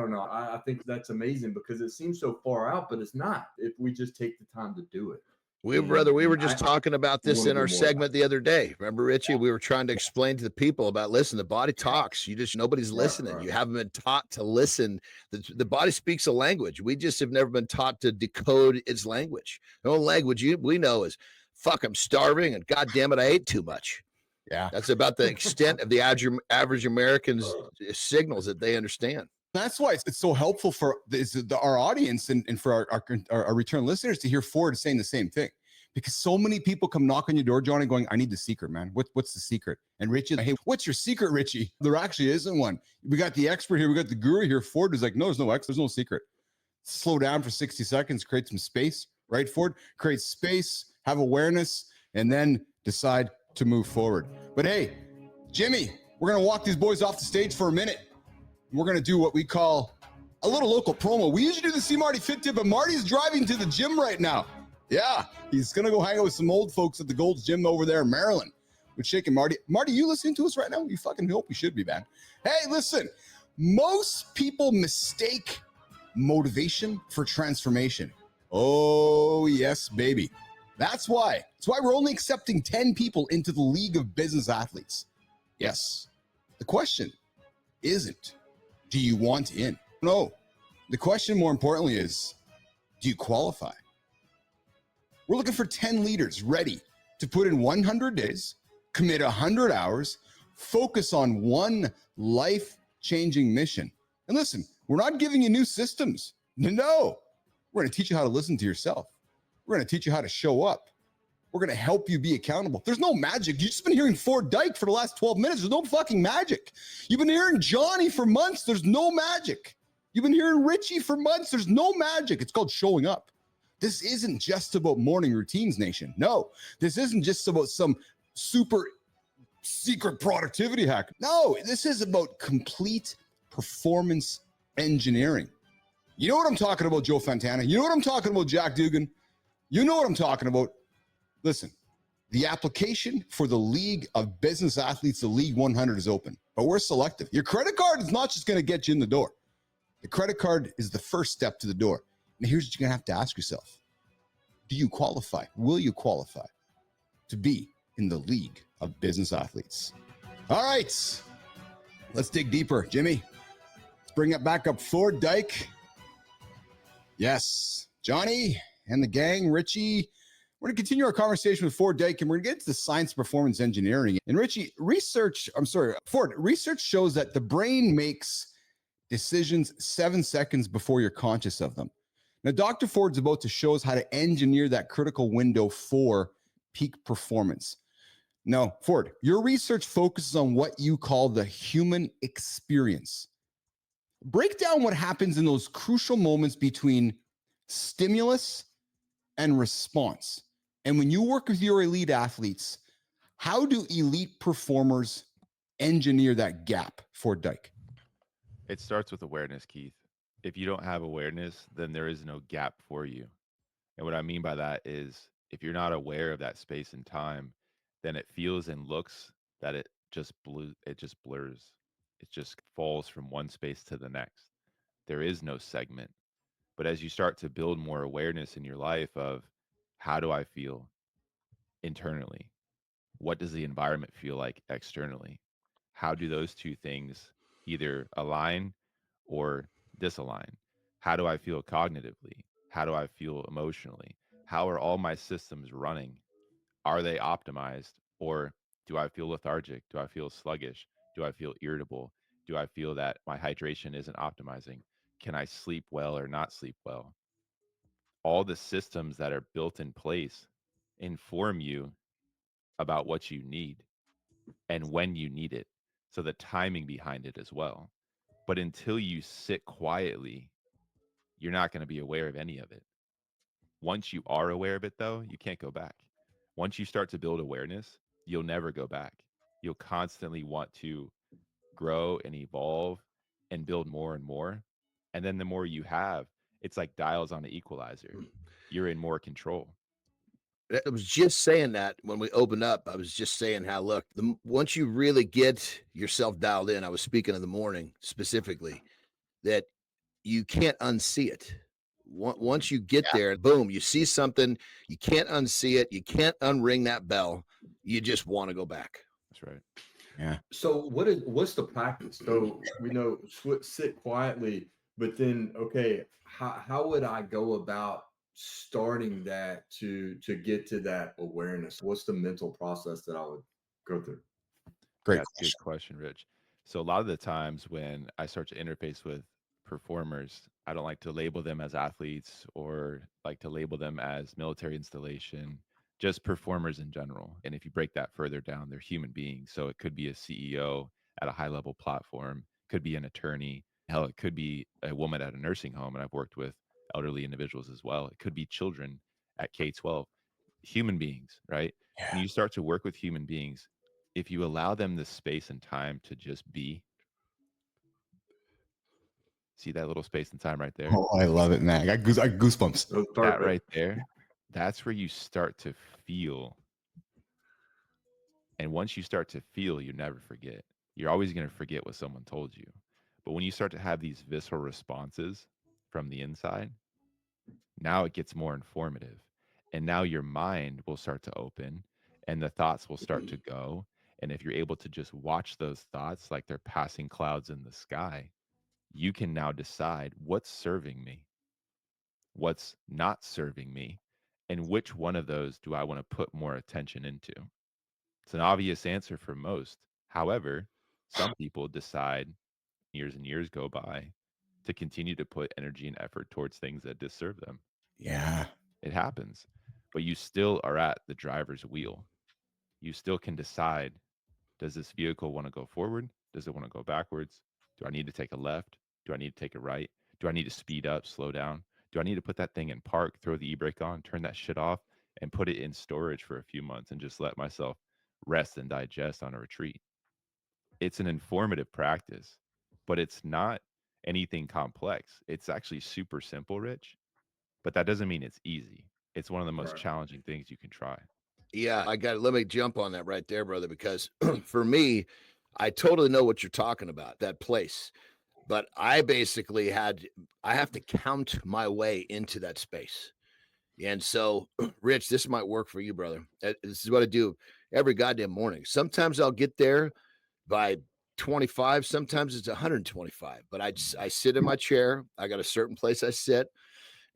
don't know. I think that's amazing because it seems so far out, but it's not if we just take the time to do it. We were just talking about this in our segment the other day. Remember, Richie? Yeah. We were trying to explain to the people about, listen, the body talks. Nobody's listening. Right. You haven't been taught to listen. The body speaks a language. We just have never been taught to decode its language. The only language we know is, fuck, I'm starving, and God damn it, I ate too much. Yeah. That's about the extent of the average American's signals that they understand. That's why it's so helpful for our audience and for our return listeners to hear Ford saying the same thing. Because so many people come knock on your door, Johnny, going, I need the secret, man. What's the secret? And Richie, hey, what's your secret, Richie? There actually isn't one. We got the expert here. We got the guru here. Ford is like, no, there's no secret. Slow down for 60 seconds, create some space, right, Ford? Create space, have awareness, and then decide to move forward. But hey, Jimmy, we're going to walk these boys off the stage for a minute. We're going to do what we call a little local promo. We usually do the See Marty Fit Tip, but Marty's driving to the gym right now. Yeah, he's going to go hang out with some old folks at the Gold's Gym over there in Maryland. We're shaking Marty. Marty, you listening to us right now? You fucking hope you should be, man. Hey, listen, most people mistake motivation for transformation. Oh, yes, baby. That's why we're only accepting 10 people into the League of Business Athletes. Yes. The question isn't, do you want in? No. The question, more importantly, is, do you qualify? We're looking for 10 leaders ready to put in 100 days, commit 100 hours, focus on one life-changing mission. And listen, we're not giving you new systems. No. We're going to teach you how to listen to yourself. We're going to teach you how to show up. We're going to help you be accountable. There's no magic. You've just been hearing Ford Dyke for the last 12 minutes. There's no fucking magic. You've been hearing Johnny for months. There's no magic. You've been hearing Richie for months. There's no magic. It's called showing up. This isn't just about morning routines, nation. No, this isn't just about some super secret productivity hack. No, this is about complete performance engineering. You know what I'm talking about, Joe Fontana? You know what I'm talking about, Jack Dugan? You know what I'm talking about. Listen, the application for the League of Business Athletes, the League 100, is open, but we're selective. Your credit card is not just going to get you in the door. The credit card is the first step to the door. And here's what you're going to have to ask yourself. Do you qualify? Will you qualify to be in the League of Business Athletes? All right, let's dig deeper. Jimmy, let's bring it back up. Ford Dyke. Yes, Johnny and the gang, Richie. We're going to continue our conversation with Ford Dyke, and we're going to get into the science of performance engineering. And Richie, Ford, research shows that the brain makes decisions 7 seconds before you're conscious of them. Now, Dr. Ford's about to show us how to engineer that critical window for peak performance. Now, Ford, your research focuses on what you call the human experience. Break down what happens in those crucial moments between stimulus and response. And when you work with your elite athletes, how do elite performers engineer that gap, Ford Dyke? It starts with awareness, Keith. If you don't have awareness, then there is no gap for you. And what I mean by that is if you're not aware of that space and time, then it feels and looks that it just blurs. It just falls from one space to the next. There is no segment. But as you start to build more awareness in your life of how do I feel internally? What does the environment feel like externally? How do those two things either align or disalign? How do I feel cognitively? How do I feel emotionally? How are all my systems running? Are they optimized? Or do I feel lethargic? Do I feel sluggish? Do I feel irritable? Do I feel that my hydration isn't optimizing? Can I sleep well or not sleep well? All the systems that are built in place inform you about what you need and when you need it. So the timing behind it as well. But until you sit quietly, you're not going to be aware of any of it. Once you are aware of it, though, you can't go back. Once you start to build awareness, you'll never go back. You'll constantly want to grow and evolve and build more and more. And then the more you have, it's like dials on an equalizer. You're in more control. I was just saying that when we opened up. I was just saying how, look, once you really get yourself dialed in, I was speaking in the morning specifically, that you can't unsee it. Once you get there, boom, you see something, you can't unsee it, you can't unring that bell. You just want to go back. That's right. Yeah. So what's the practice? So we know sit quietly, but then okay, how would I go about starting that to get to that awareness? What's the mental process that I would go through? Great That's a good question, Rich. So a lot of the times when I start to interface with performers, I don't like to label them as athletes or like to label them as military installation, just performers in general. And if you break that further down, they're human beings. So it could be a CEO at a high level platform, could be an attorney, hell, it could be a woman at a nursing home. And I've worked with elderly individuals as well. It could be children at K-12, human beings, right? When you start to work with human beings, if you allow them the space and time to just be, see that little space and time right there? Oh, I love it, man. I got goosebumps. That was That perfect. right there, that's where you start to feel. And once you start to feel, you never forget. You're always going to forget what someone told you. But when you start to have these visceral responses from the inside, now it gets more informative. And now your mind will start to open and the thoughts will start to go. And if you're able to just watch those thoughts like they're passing clouds in the sky, you can now decide what's serving me, what's not serving me, and which one of those do I want to put more attention into. It's an obvious answer for most. However, some people decide years and years go by to continue to put energy and effort towards things that disserve them. Yeah. It happens, but you still are at the driver's wheel. You still can decide, does this vehicle want to go forward? Does it want to go backwards? Do I need to take a left? Do I need to take a right? Do I need to speed up, slow down? Do I need to put that thing in park, throw the e-brake on, turn that shit off, and put it in storage for a few months and just let myself rest and digest on a retreat? It's an informative practice, but it's not anything complex. It's actually super simple, Rich, but that doesn't mean it's easy. It's one of the most Right. challenging things you can try. Yeah, let me jump on that right there, brother, because for me, I totally know what you're talking about, that place. But I basically I have to count my way into that space. And so, Rich, this might work for you, brother. This is what I do every goddamn morning. Sometimes I'll get there by 25, sometimes it's 125, but I sit in my chair. I got a certain place I sit,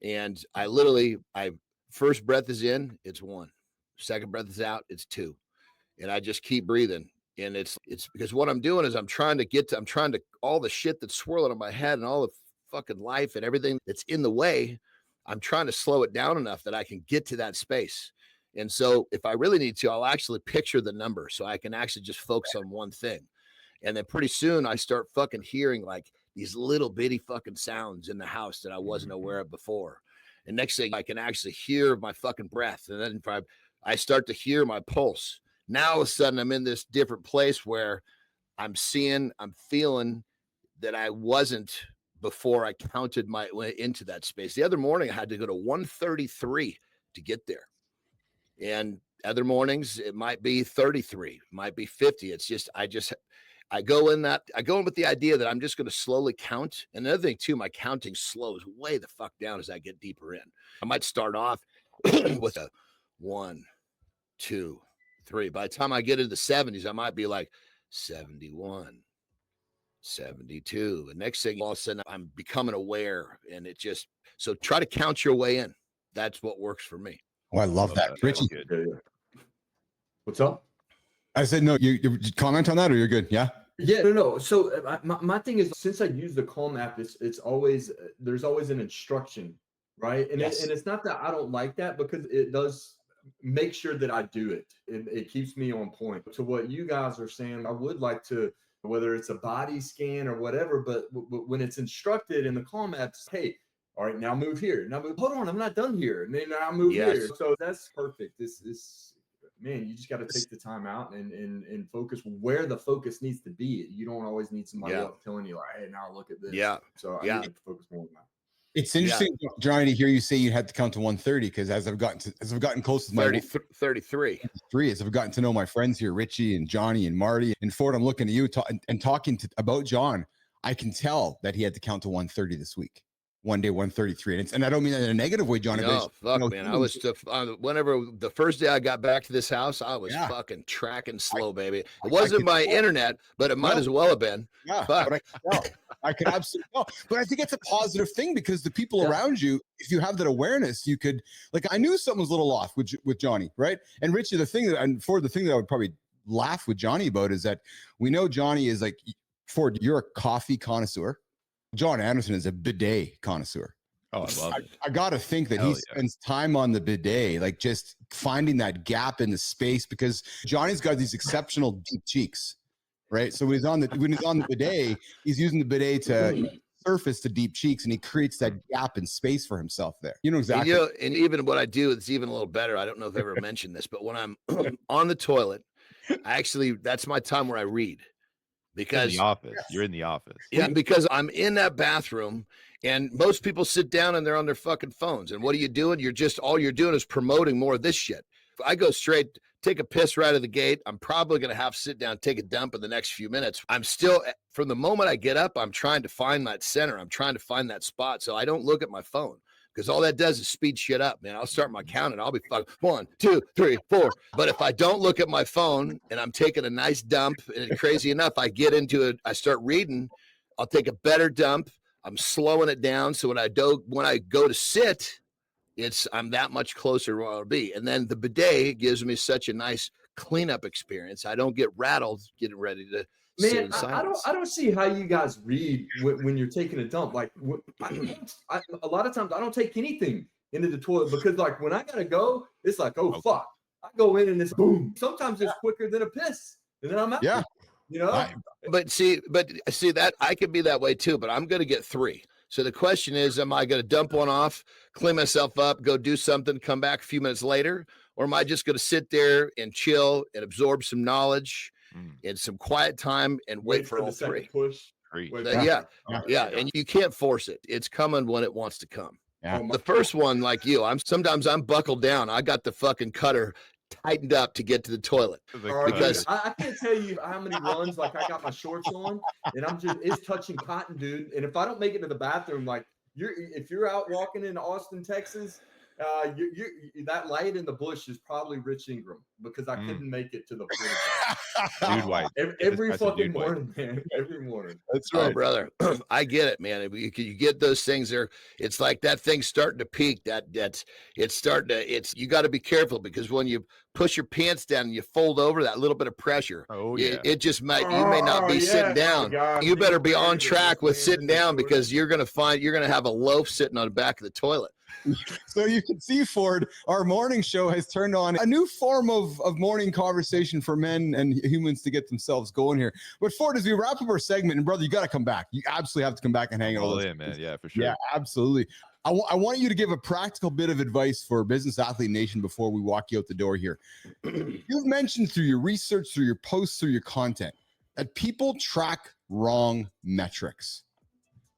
and I first breath is in, it's 1. Second breath is out, it's 2. And I just keep breathing. And it's because what I'm doing is I'm trying to all the shit that's swirling in my head and all the fucking life and everything that's in the way, I'm trying to slow it down enough that I can get to that space. And so if I really need to, I'll actually picture the number so I can actually just focus on one thing. And then pretty soon I start fucking hearing like these little bitty fucking sounds in the house that I wasn't aware of before. And next thing I can actually hear my fucking breath. And then if I start to hear my pulse. Now all of a sudden I'm in this different place where I'm feeling that I wasn't before I counted my way into that space. The other morning I had to go to 133 to get there. And other mornings it might be 33, might be 50. It's just I go in with the idea that I'm just going to slowly count. And the other thing too, my counting slows way the fuck down as I get deeper in. I might start off with a 1, 2, 3. By the time I get into the 70s, I might be like 71, 72. The next thing, all of a sudden, I'm becoming aware. And so try to count your way in. That's what works for me. Oh, I love that. Richie. Good. Yeah. What's up? I said, no, you comment on that or you're good. Yeah. Yeah, no. So my thing is, since I use the Calm app, it's always there's always an instruction, right? And Yes. it's not that I don't like that because it does make sure that I do it. It keeps me on point. To what you guys are saying, I would like to, whether it's a body scan or whatever, but when it's instructed in the Calm app, hey, all right, now move here. Now move. Hold on, I'm not done here. And then I move here. So that's perfect. This is. Man, you just got to take the time out and focus where the focus needs to be. You don't always need somebody else telling you, like, hey, now look at this. Yeah. So I need to focus more on that. It's interesting, Johnny, to hear you say you had to count to 130 because as I've gotten close to my 33. As I've gotten to know my friends here, Richie and Johnny and Marty and Ford, I'm looking at you and talking about John. I can tell that he had to count to 130 this week. One day 133, and I don't mean that in a negative way, Johnny. No, fuck, man. I was whenever the first day I got back to this house, I was fucking tracking slow, baby. It wasn't my internet, but it might as well have been. Yeah, but I can absolutely tell. But I think it's a positive thing because the people around you, if you have that awareness, you could I knew something was a little off with Johnny, right? And Richie, the thing that I would probably laugh with Johnny about is that we know Johnny is like, Ford, you're a coffee connoisseur. John Anderson is a bidet connoisseur. Oh, I love it. I got to think that he spends time on the bidet, like just finding that gap in the space because Johnny's got these exceptional deep cheeks, right? So when he's on the bidet, he's using the bidet to surface the deep cheeks and he creates that gap in space for himself there. You know exactly. And even what I do is even a little better. I don't know if I've ever mentioned this, but when I'm on the toilet, that's my time where I read. Because in the office. You're in the office. Yeah, because I'm in that bathroom and most people sit down and they're on their fucking phones. And what are you doing? All you're doing is promoting more of this shit. If I go straight, take a piss right out of the gate, I'm probably going to have to sit down, take a dump in the next few minutes. I'm still, from the moment I get up, I'm trying to find that center. I'm trying to find that spot. So I don't look at my phone. Because all that does is speed shit up, man. I'll start my count and I'll be fucking 1, 2, 3, 4. But if I don't look at my phone and I'm taking a nice dump, and crazy enough, I get into it, I start reading, I'll take a better dump. I'm slowing it down. So when I go to sit, I'm that much closer to where I'll be. And then the bidet gives me such a nice cleanup experience. I don't get rattled getting ready to sit in silence. I don't see how you guys read when you're taking a dump. Like a lot of times I don't take anything into the toilet because like when I gotta go, it's like, oh fuck. I go in and it's boom. Sometimes it's quicker than a piss. And then I'm out. Yeah. You know? But see that I could be that way too, but I'm gonna get 3. So the question is, am I going to dump one off, clean myself up, go do something, come back a few minutes later? Or am I just going to sit there and chill and absorb some knowledge and some quiet time and wait for all 3? Push. Yeah. And you can't force it. It's coming when it wants to come. Yeah. The first one, like you, sometimes I'm buckled down. I got the fucking cutter tightened up to get to the toilet because I can't tell you how many runs like I got my shorts on and it's touching cotton, dude. And if I don't make it to the bathroom, like if you're out walking in Austin, Texas, that light in the bush is probably Rich Ingram because I couldn't make it to the pool. Dude white. Every fucking morning, man. Every morning. That's right. Oh, brother. I get it, man. You get those things there. It's like that thing's starting to peak. You got to be careful because when you push your pants down and you fold over, that little bit of pressure, it just might, you may not be sitting down. God, you better be on track with sitting down because you're going to have a loaf sitting on the back of the toilet. So you can see, Ford, our morning show has turned on a new form of morning conversation for men and humans to get themselves going here. But Ford, as we wrap up our segment, and brother, you got to come back. You absolutely have to come back and hang out with us. Yeah, man. Yeah, for sure. Yeah, absolutely. I want you to give a practical bit of advice for Business Athlete Nation before we walk you out the door here. You've mentioned through your research, through your posts, through your content, that people track wrong metrics.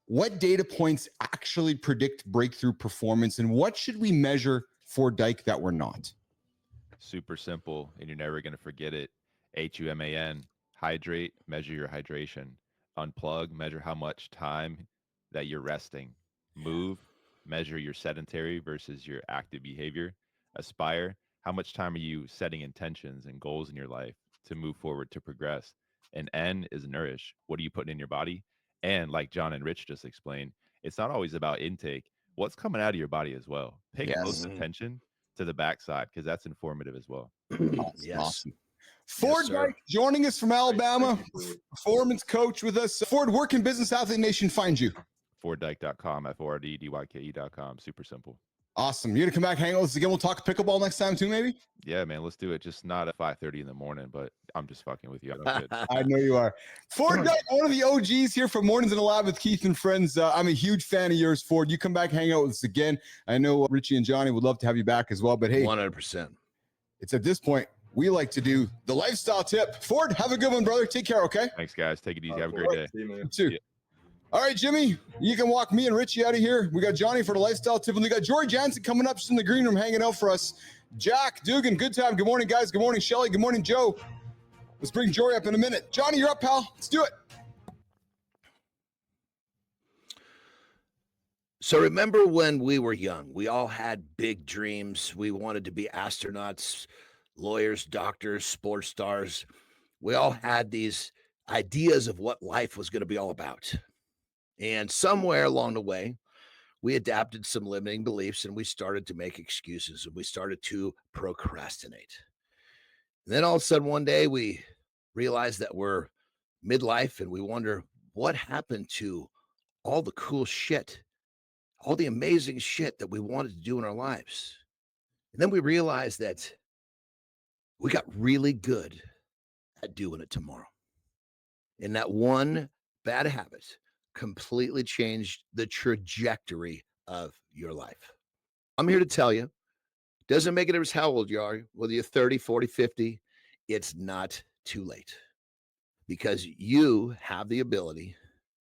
What data points actually predict breakthrough performance, and what should we measure for Dyke that we're not? Super simple, and you're never going to forget it. HUMAN, hydrate, measure your hydration. Unplug, measure how much time that you're resting. Move, measure your sedentary versus your active behavior. Aspire, how much time are you setting intentions and goals in your life to move forward, to progress? And N is nourish. What are you putting in your body? And like John and Rich just explained, it's not always about intake. What's coming out of your body as well? Pay close attention to the backside because that's informative as well. Awesome. Ford Dyke joining us from Alabama, performance coach with us. Ford, where can Business Athlete Nation find you? FordDyke.com, FordDyke.com. Super simple. Awesome. You're going to come back, hang out with us again. We'll talk pickleball next time too, maybe? Yeah, man. Let's do it. Just not at 5:30 in the morning, but I'm just fucking with you. I'm good. I know you are. Ford Dyke, one of the OGs here from Mornings in the Lab with Keith and Friends. I'm a huge fan of yours, Ford. You come back, hang out with us again. I know Richie and Johnny would love to have you back as well, but hey, 100%. It's at this point we like to do the lifestyle tip. Ford, have a good one, brother. Take care, okay? Thanks, guys. Take it easy. Have a great day. You too. All right, Jimmy, you can walk me and Richie out of here. We got Johnny for the lifestyle tip, and we got Jory Janssen coming up just in the green room hanging out for us. Jack Dugan, good time. Good morning, guys. Good morning, Shelly. Good morning, Joe. Let's bring Jory up in a minute. Johnny, you're up, pal. Let's do it. So remember when we were young, we all had big dreams. We wanted to be astronauts, lawyers, doctors, sports stars. We all had these ideas of what life was going to be all about. And somewhere along the way, we adapted some limiting beliefs and we started to make excuses and we started to procrastinate. And then all of a sudden, one day, we realized that we're midlife and we wonder what happened to all the cool shit, all the amazing shit that we wanted to do in our lives. And then we realized that we got really good at doing it tomorrow. And that one bad habit completely changed the trajectory of your life. I'm here to tell you, doesn't make it difference how old you are, whether you're 30, 40, 50, it's not too late because you have the ability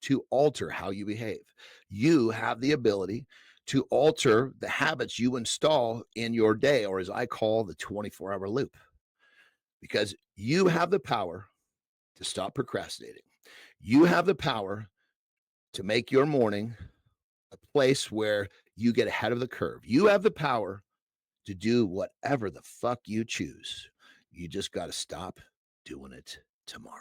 to alter how you behave. You have the ability to alter the habits you install in your day, or as I call the 24-hour loop, because you have the power to stop procrastinating. You have the power to make your morning a place where you get ahead of the curve. You have the power to do whatever the fuck you choose. You just got to stop doing it tomorrow.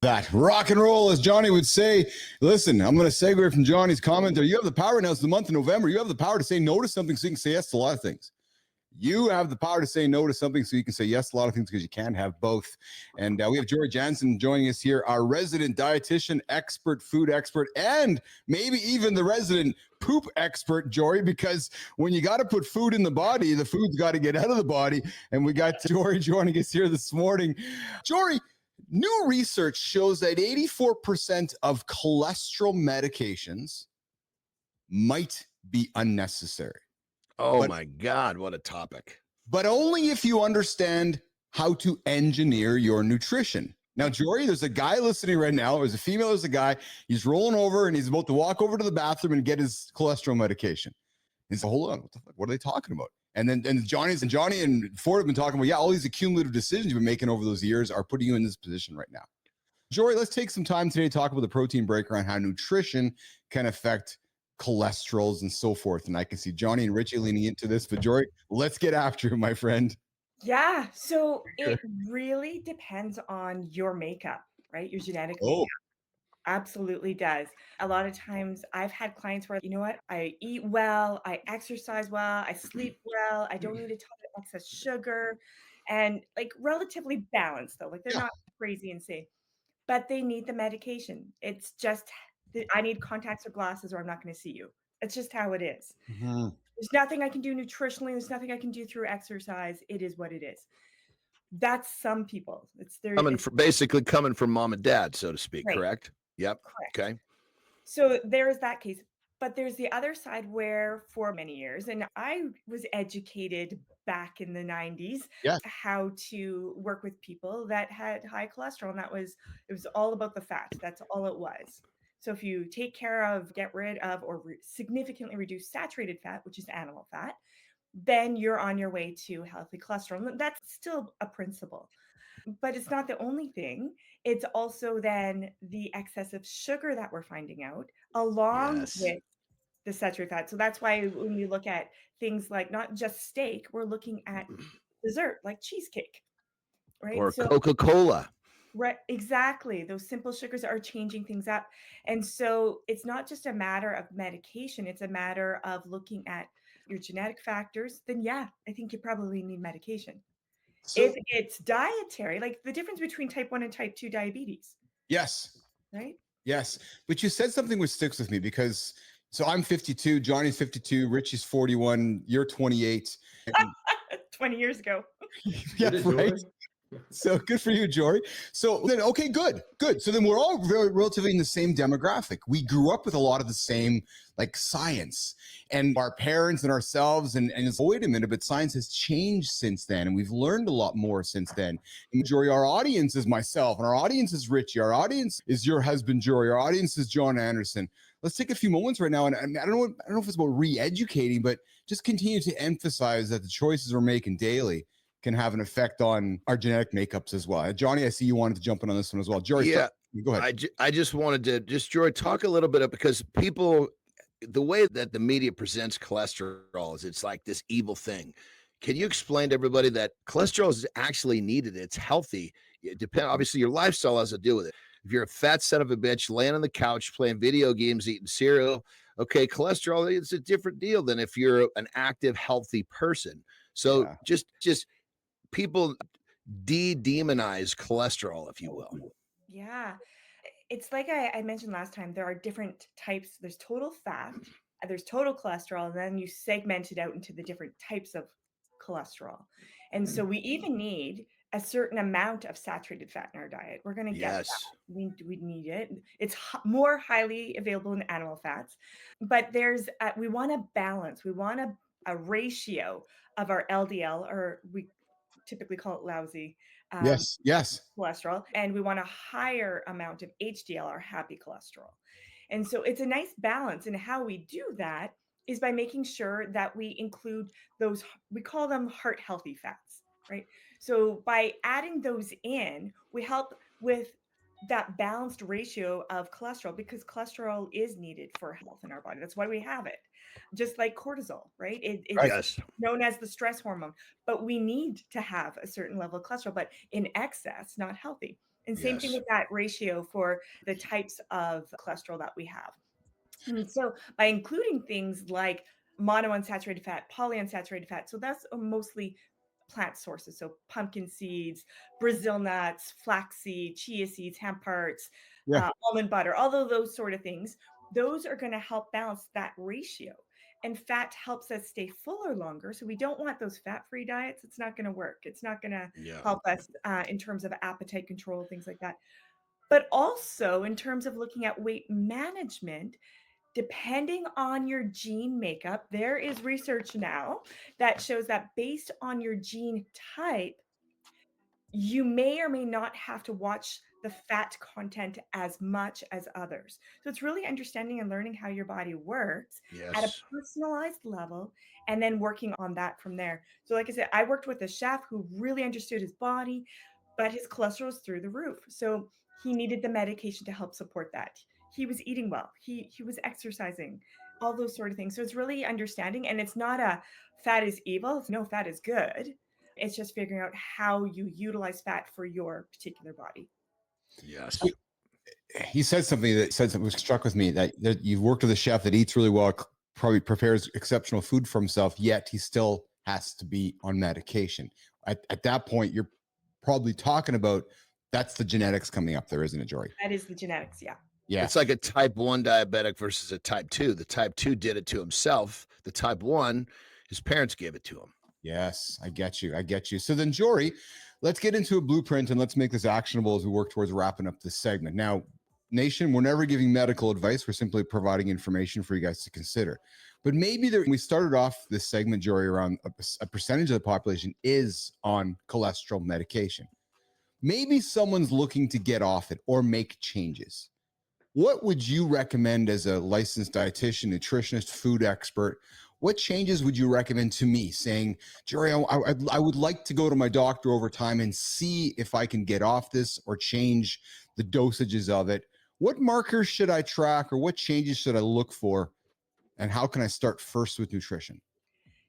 That rock and roll, as Johnny would say. Listen, I'm going to segue from Johnny's comment there. You have the power now. It's the month of November. You have the power to say no to something so you can say yes to a lot of things. You have the power to say no to something so you can say yes to a lot of things because you can't have both. And we have Jory Janssen joining us here, our resident dietitian, expert, food expert, and maybe even the resident poop expert, Jory, because when you got to put food in the body, the food's got to get out of the body. And we got Jory joining us here this morning. Jory, new research shows that 84% of cholesterol medications might be unnecessary. Oh my God, what a topic. But only if you understand how to engineer your nutrition. Now, Jory, there's a guy listening right now. There's a female, there's a guy. He's rolling over and he's about to walk over to the bathroom and get his cholesterol medication. He's like, hold on, what the fuck? What are they talking about? And then Johnny and Ford have been talking about, yeah, all these accumulative decisions you've been making over those years are putting you in this position right now. Jory, let's take some time today to talk about the protein breaker and how nutrition can affect cholesterols and so forth. And I can see Johnny and Richie leaning into this, but Jory, let's get after it, my friend. Yeah. So it really depends on your makeup, right? Your genetic makeup. Absolutely does. A lot of times I've had clients where, you know what, I eat well, I exercise well, I sleep well, I don't eat a ton of excess sugar, and like relatively balanced though, like they're not crazy insane, but they need the medication. It's just, I need contacts or glasses or I'm not going to see you. It's just how it is. Mm-hmm. There's nothing I can do nutritionally. There's nothing I can do through exercise. It is what it is. That's some people. Basically coming from mom and dad, so to speak, right. Correct? Yep. Correct. Okay. So there is that case. But there's the other side where for many years, and I was educated back in the 90s, how to work with people that had high cholesterol. And it was all about the fat. That's all it was. So if you take care of, get rid of, or significantly reduce saturated fat, which is animal fat, then you're on your way to healthy cholesterol. That's still a principle. But it's not the only thing. It's also then the excessive sugar that we're finding out, along with the saturated fat. So that's why when we look at things like not just steak, we're looking at dessert like cheesecake, right? Or Coca-Cola. Right, exactly. Those simple sugars are changing things up. And so it's not just a matter of medication, it's a matter of looking at your genetic factors. Then yeah, I think you probably need medication. So, if it's dietary, like the difference between type 1 and type 2 diabetes. Yes. Right? Yes. But you said something which sticks with me because, so I'm 52, Johnny's 52, Richie's 41, you're 28. 20 years ago. Yeah, right. So good for you, Jory. So then, okay, good. So then we're all very relatively in the same demographic. We grew up with a lot of the same like science, and our parents and ourselves. And it's, wait a minute, but science has changed since then, and we've learned a lot more since then. And Jory, our audience is myself, and our audience is Richie. Our audience is your husband, Jory. Our audience is John Anderson. Let's take a few moments right now, and I don't know if it's about re-educating, but just continue to emphasize that the choices we're making daily can have an effect on our genetic makeups as well. Johnny, I see you wanted to jump in on this one as well. Jory, go ahead. I just wanted to Jory, talk a little bit of, because people, the way that the media presents cholesterol is it's like this evil thing. Can you explain to everybody that cholesterol is actually needed? It's healthy. Obviously, your lifestyle has to do with it. If you're a fat son of a bitch laying on the couch playing video games, eating cereal, okay, cholesterol, it's a different deal than if you're an active, healthy person. So just people demonize cholesterol, if you will. Yeah. It's like I mentioned last time, there are different types. There's total fat, there's total cholesterol, and then you segment it out into the different types of cholesterol. And so we even need a certain amount of saturated fat in our diet. We're going to get that. We need it. It's more highly available in animal fats, but we want a balance. We want a ratio of our LDL, or we typically call it lousy. Yes. Cholesterol, and we want a higher amount of HDL, or happy cholesterol. And so it's a nice balance. And how we do that is by making sure that we include those, we call them heart healthy fats, right? So by adding those in, we help with that balanced ratio of cholesterol, because cholesterol is needed for health in our body. That's why we have it. Just like cortisol, right? It's known as the stress hormone, but we need to have a certain level of cholesterol, but in excess, not healthy. And same thing with that ratio for the types of cholesterol that we have. And so by including things like monounsaturated fat, polyunsaturated fat, so that's mostly plant sources. So pumpkin seeds, Brazil nuts, flaxseed, chia seeds, hemp hearts, almond butter, all of those sort of things. Those are going to help balance that ratio. And fat helps us stay fuller longer. So we don't want those fat-free diets. It's not going to work. It's not going to help us in terms of appetite control, things like that. But also in terms of looking at weight management, depending on your gene makeup, there is research now that shows that based on your gene type, you may or may not have to watch the fat content as much as others. So it's really understanding and learning how your body works at a personalized level, and then working on that from there. So like I said, I worked with a chef who really understood his body, but his cholesterol was through the roof. So he needed the medication to help support that. He was eating well. He was exercising, all those sort of things. So it's really understanding, and it's not a fat is evil. It's no, fat is good. It's just figuring out how you utilize fat for your particular body. Yes. He said something that was struck with me, that you've worked with a chef that eats really well, probably prepares exceptional food for himself, yet he still has to be on medication. At that point, you're probably talking about that's the genetics coming up there, isn't it, Jory? That is the genetics, yeah. Yeah. It's like a type 1 diabetic versus a type 2. The type 2 did it to himself. The type 1, his parents gave it to him. Yes, I get you. So then, Jory, let's get into a blueprint and let's make this actionable as we work towards wrapping up this segment. Now, nation, we're never giving medical advice. We're simply providing information for you guys to consider. But maybe we started off this segment, Jory, around a percentage of the population is on cholesterol medication. Maybe someone's looking to get off it or make changes. What would you recommend as a licensed dietitian, nutritionist, food expert? What changes would you recommend to me, saying, Jory, I would like to go to my doctor over time and see if I can get off this or change the dosages of it? What markers should I track, or what changes should I look for? And how can I start first with nutrition?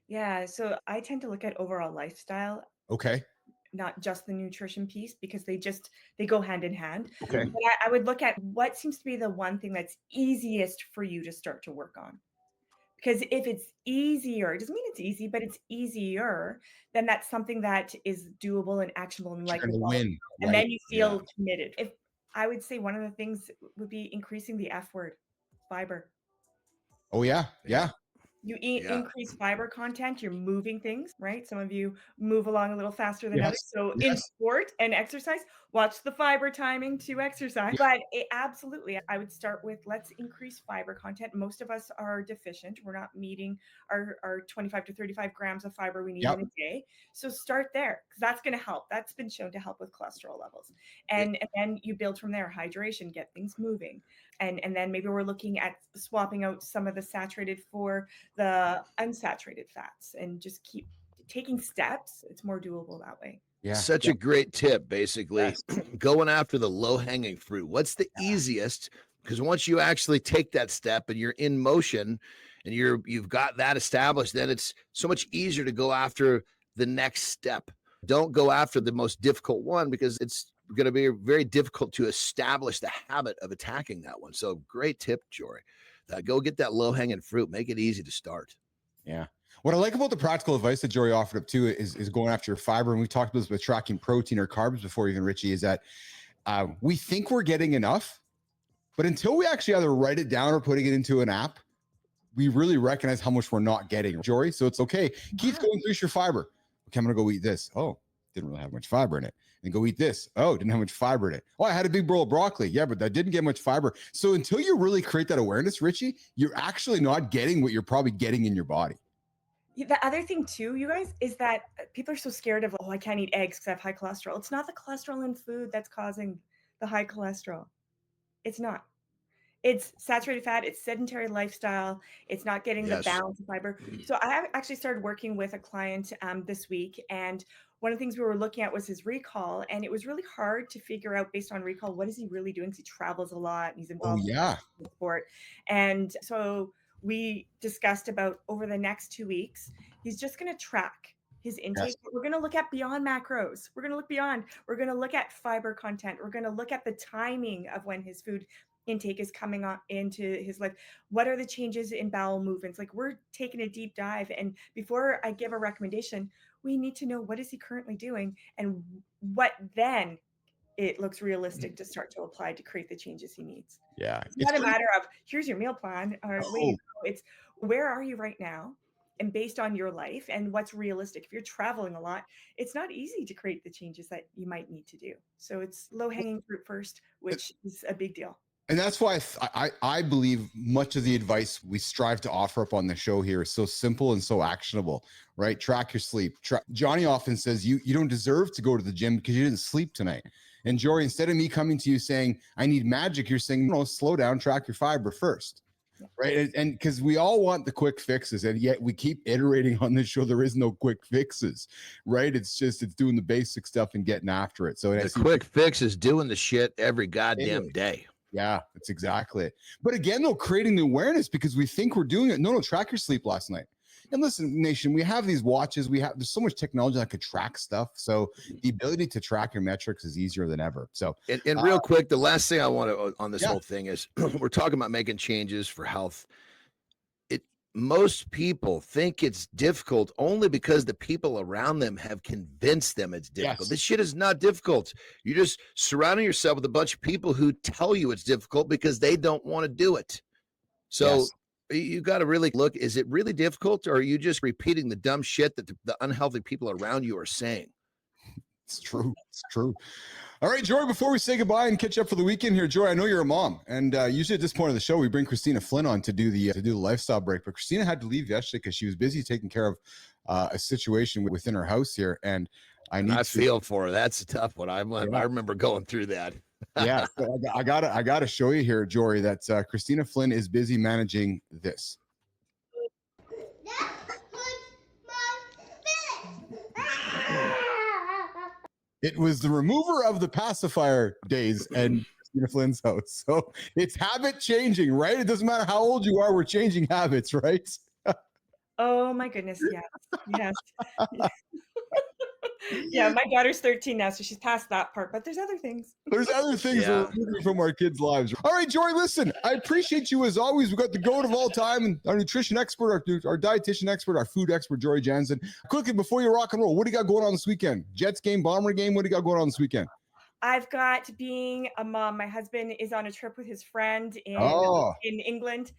Yeah, so I tend to look at overall lifestyle. Okay. Not just the nutrition piece, because they go hand in hand. Okay. But I would look at what seems to be the one thing that's easiest for you to start to work on. Because if it's easier, it doesn't mean it's easy, but it's easier, then that's something that is doable and actionable and like win, right? And then you feel committed. If I would say one of the things would be increasing the F word, fiber. Oh yeah. You increase fiber content, you're moving things, right? Some of you move along a little faster than others. So in sport and exercise, watch the fiber timing to exercise. But absolutely, I would start with, let's increase fiber content. Most of us are deficient. We're not meeting our 25 to 35 grams of fiber we need in a day. So start there, because that's going to help. That's been shown to help with cholesterol levels. And then you build from there, hydration, get things moving. And then maybe we're looking at swapping out some of the saturated for the unsaturated fats, and just keep taking steps. It's more doable that way. Yeah. Such a great tip, basically. Going after the low-hanging fruit. What's the easiest? Because once you actually take that step and you're in motion and you've got that established, then it's so much easier to go after the next step. Don't go after the most difficult one, because it's going to be very difficult to establish the habit of attacking that one. So great tip, Jory. Go get that low-hanging fruit. Make it easy to start. Yeah. What I like about the practical advice that Jory offered up too is going after your fiber. And we talked about this with tracking protein or carbs before, even, Richie, is that we think we're getting enough, but until we actually either write it down or putting it into an app, we really recognize how much we're not getting, Jory. So it's okay. Keith, go increase your fiber. Okay, I'm going to go eat this. Oh, didn't really have much fiber in it. And go eat this. Oh, didn't have much fiber in it. Oh, I had a big bowl of broccoli. Yeah, but that didn't get much fiber. So until you really create that awareness, Richie, you're actually not getting what you're probably getting in your body. The other thing too, you guys, is that people are so scared of, I can't eat eggs because I have high cholesterol. It's not the cholesterol in food that's causing the high cholesterol. It's not. It's saturated fat. It's sedentary lifestyle. It's not getting the balance of fiber. So I have actually started working with a client this week, and one of the things we were looking at was his recall, and it was really hard to figure out, based on recall, what is he really doing? Because he travels a lot and he's involved in sport. And so we discussed about, over the next 2 weeks, he's just going to track his intake. We're going to look at beyond macros. We're going to look beyond. We're going to look at fiber content. We're going to look at the timing of when his food intake is coming on into his life. What are the changes in bowel movements? Like, we're taking a deep dive. And before I give a recommendation, we need to know, what is he currently doing, and what then it looks realistic to start to apply to create the changes he needs. Yeah. It's not a matter of, here's your meal plan, or it's, where are you right now? And based on your life and what's realistic. If you're traveling a lot, it's not easy to create the changes that you might need to do. So it's low-hanging fruit first, which is a big deal. And that's why I believe much of the advice we strive to offer up on the show here is so simple and so actionable, right? Track your sleep. Johnny often says you don't deserve to go to the gym because you didn't sleep tonight. And Jory, instead of me coming to you saying, I need magic, you're saying, no, slow down, track your fiber first, right? And because we all want the quick fixes, and yet we keep iterating on this show, there is no quick fixes, right? It's doing the basic stuff and getting after it. So the quick fix is doing the shit every goddamn day. Yeah, that's exactly it. But again, though, creating the awareness, because we think we're doing it. No, track your sleep last night. And listen, nation, we have these watches. There's so much technology that could track stuff. So the ability to track your metrics is easier than ever. So, and real quick, the last thing I want to on this whole thing is we're talking about making changes for health. Most people think it's difficult only because the people around them have convinced them it's difficult. This shit is not difficult. You're just surrounding yourself with a bunch of people who tell you it's difficult because they don't want to do it. So you got to really look, is it really difficult, or are you just repeating the dumb shit that the unhealthy people around you are saying? It's true. It's true. All right, Jory, before we say goodbye and catch up for the weekend here, Jory, I know you're a mom, and usually at this point of the show, we bring Christina Flynn on to do the lifestyle break, but Christina had to leave yesterday because she was busy taking care of a situation within her house here, and I feel for her. That's a tough one. I remember going through that. Yeah, so I gotta show you here, Jory, that Christina Flynn is busy managing this. It was the remover of the pacifier days and Christina Flynn's house. So it's habit changing, right? It doesn't matter how old you are, we're changing habits, right? Oh my goodness, yes. Yeah, my daughter's 13 now, so she's past that part, but there's other things. We're removing from our kids' lives. All right, Jory, listen, I appreciate you as always. We've got the GOAT of all time, and our nutrition expert, our dietitian expert, our food expert, Jory Janssen. Quickly, before you rock and roll, what do you got going on this weekend? Jets game, Bomber game, what do you got going on this weekend? I've got being a mom. My husband is on a trip with his friend in England.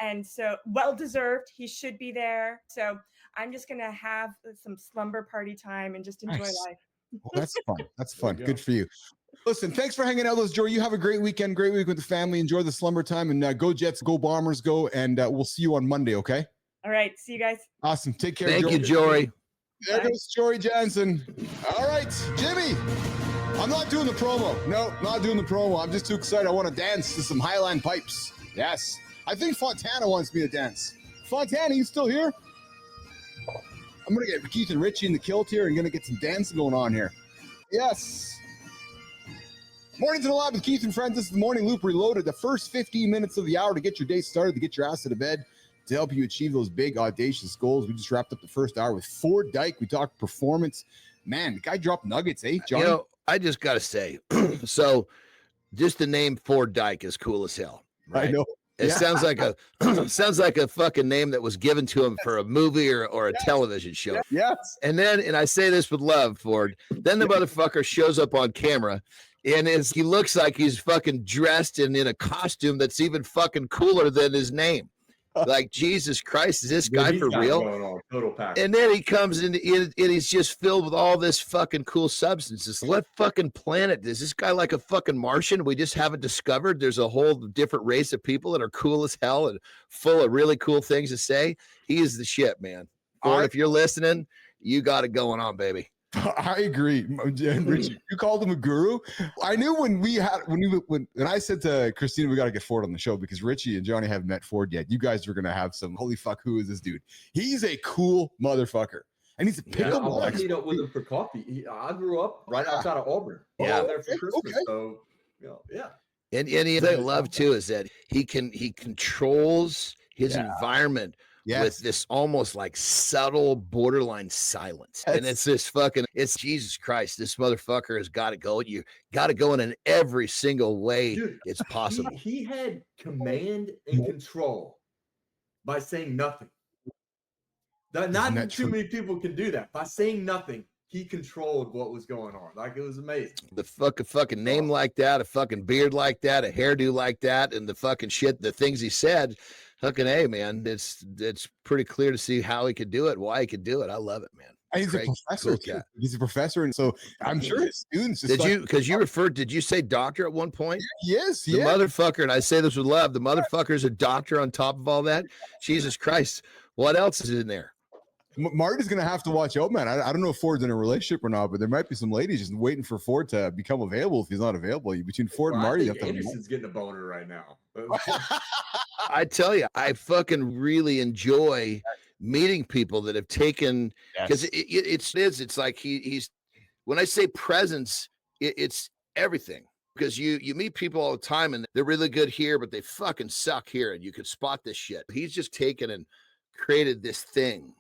And so well deserved. He should be there. So I'm just going to have some slumber party time and just enjoy life. Well, that's fun. That's fun. Good for you. Listen, thanks for hanging out with us, Jory. You have a great weekend, great week with the family. Enjoy the slumber time, and go Jets, go Bombers, go. And we'll see you on Monday, okay? All right. See you guys. Awesome. Take care. Thank you, Jory. There goes Jory Janssen. All right, Jimmy. I'm not doing the promo. No, not doing the promo. I'm just too excited. I want to dance to some Highland pipes. Yes. I think Fontana wants me to dance. Fontana, you still here? I'm going to get Keith and Richie in the kilt here and going to get some dancing going on here. Yes. Mornings in the Lab with Keith and friends. This is the Morning Loop Reloaded. The first 15 minutes of the hour to get your day started, to get your ass out of bed, to help you achieve those big, audacious goals. We just wrapped up the first hour with Ford Dyke. We talked performance. Man, the guy dropped nuggets, eh, Johnny? You know, I just got to say, so just the name Ford Dyke is cool as hell. Right? I know. It sounds like a fucking name that was given to him for a movie or a television show. Yes. And I say this with love, Ford. Then the motherfucker shows up on camera, and he looks like he's fucking dressed in a costume that's even fucking cooler than his name. Like, Jesus Christ, is this guy for real? Total package. And then he comes in and he's just filled with all this fucking cool substances. What fucking planet is this guy, like a fucking Martian? We just haven't discovered there's a whole different race of people that are cool as hell and full of really cool things to say. He is the shit, man. Ford, if you're listening, you got it going on, baby. I agree. Richie, you called him a guru. I knew when I said to Christina, we got to get Ford on the show because Richie and Johnny haven't met Ford yet. You guys are going to have some, holy fuck, who is this dude? He's a cool motherfucker. And he's a pickleball I expert. meet up with him for coffee. I grew up right outside of Auburn. Yeah. There for Christmas. Okay. So, yeah. And the thing I love too is that he controls his environment with this almost like subtle borderline silence. And it's this it's Jesus Christ. This motherfucker has got to go. You got to go in every single way it's possible. He had command and control by saying nothing. Not too many people can do that. By saying nothing, he controlled what was going on. Like, it was amazing. The fucking name like that, a fucking beard like that, a hairdo like that, and the fucking shit, the things he said. Fucking A, man. It's pretty clear to see how he could do it, why he could do it. I love it, man. And he's a professor. Cool. He's a professor, and so I'm sure his students. Did you say doctor at one point? Yes, The motherfucker, and I say this with love, the motherfucker's a doctor on top of all that. Jesus Christ. What else is in there? Marty's going to have to watch out, man. I don't know if Ford's in a relationship or not, but there might be some ladies just waiting for Ford to become available if he's not available. Between Ford and Marty, I think Anderson's getting a boner right now. I tell you, I fucking really enjoy meeting people that have taken, because it's like he's when I say presence, it's everything. Because you meet people all the time and they're really good here, but they fucking suck here, and you could spot this shit. He's just taken and created this thing.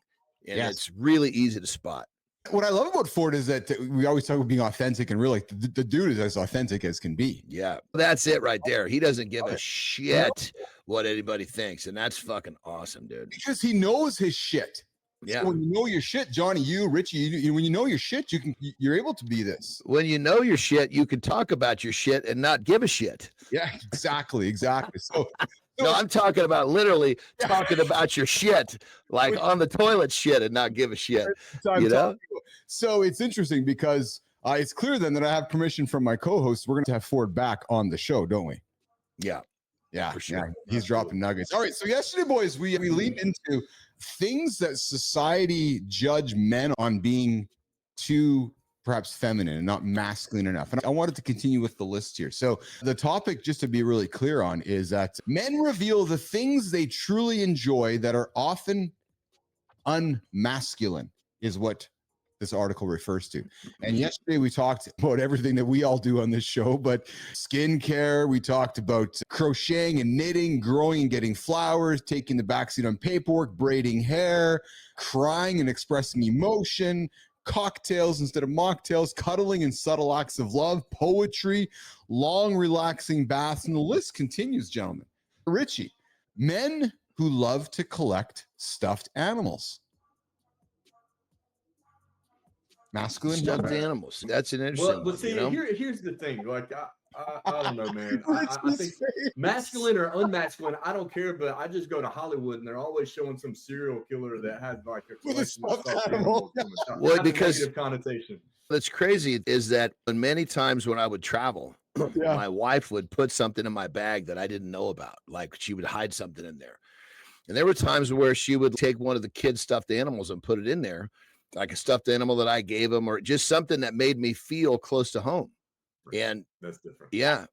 And it's really easy to spot. What I love about Ford is that we always talk about being authentic, and really the dude is as authentic as can be. Yeah, that's it right there. He doesn't give a shit what anybody thinks, and that's fucking awesome, dude. Because he knows his shit. Yeah. So when you know your shit, Johnny, you, Richie, when you know your shit, you're able to be this. When you know your shit, you can talk about your shit and not give a shit. Yeah, exactly. So. No, I'm talking about literally talking about your shit, like on the toilet shit, and not give a shit. You know? So it's interesting because it's clear then that I have permission from my co-host. We're going to have Ford back on the show, don't we? Yeah, for sure. Yeah, he's dropping nuggets. All right, so yesterday, boys, we leaned into things that society judge men on being too perhaps feminine and not masculine enough. And I wanted to continue with the list here. So the topic, just to be really clear on, is that men reveal the things they truly enjoy that are often unmasculine, is what this article refers to. And yesterday we talked about everything that we all do on this show, but skincare, we talked about crocheting and knitting, growing and getting flowers, taking the backseat on paperwork, braiding hair, crying and expressing emotion, cocktails instead of mocktails, cuddling and subtle acts of love, poetry, long relaxing baths, and the list continues, gentlemen. Richie, men who love to collect stuffed animals. Masculine stuffed animals. That's an interesting. Well, see, you know? here's the thing. Like, I don't know, man. That's I his think face. masculine or unmasculine, I don't care. But I just go to Hollywood and they're always showing some serial killer that has like a With a collection of stuffed stuffed animal. animals. From a Well, has a because- negative connotation. What's crazy is that many times when I would travel, Yeah. my wife would put something in my bag that I didn't know about. Like she would hide something in there. And there were times where she would take one of the kids' stuffed animals and put it in there, like a stuffed animal that I gave them, or just something that made me feel close to home. And That's different. yeah,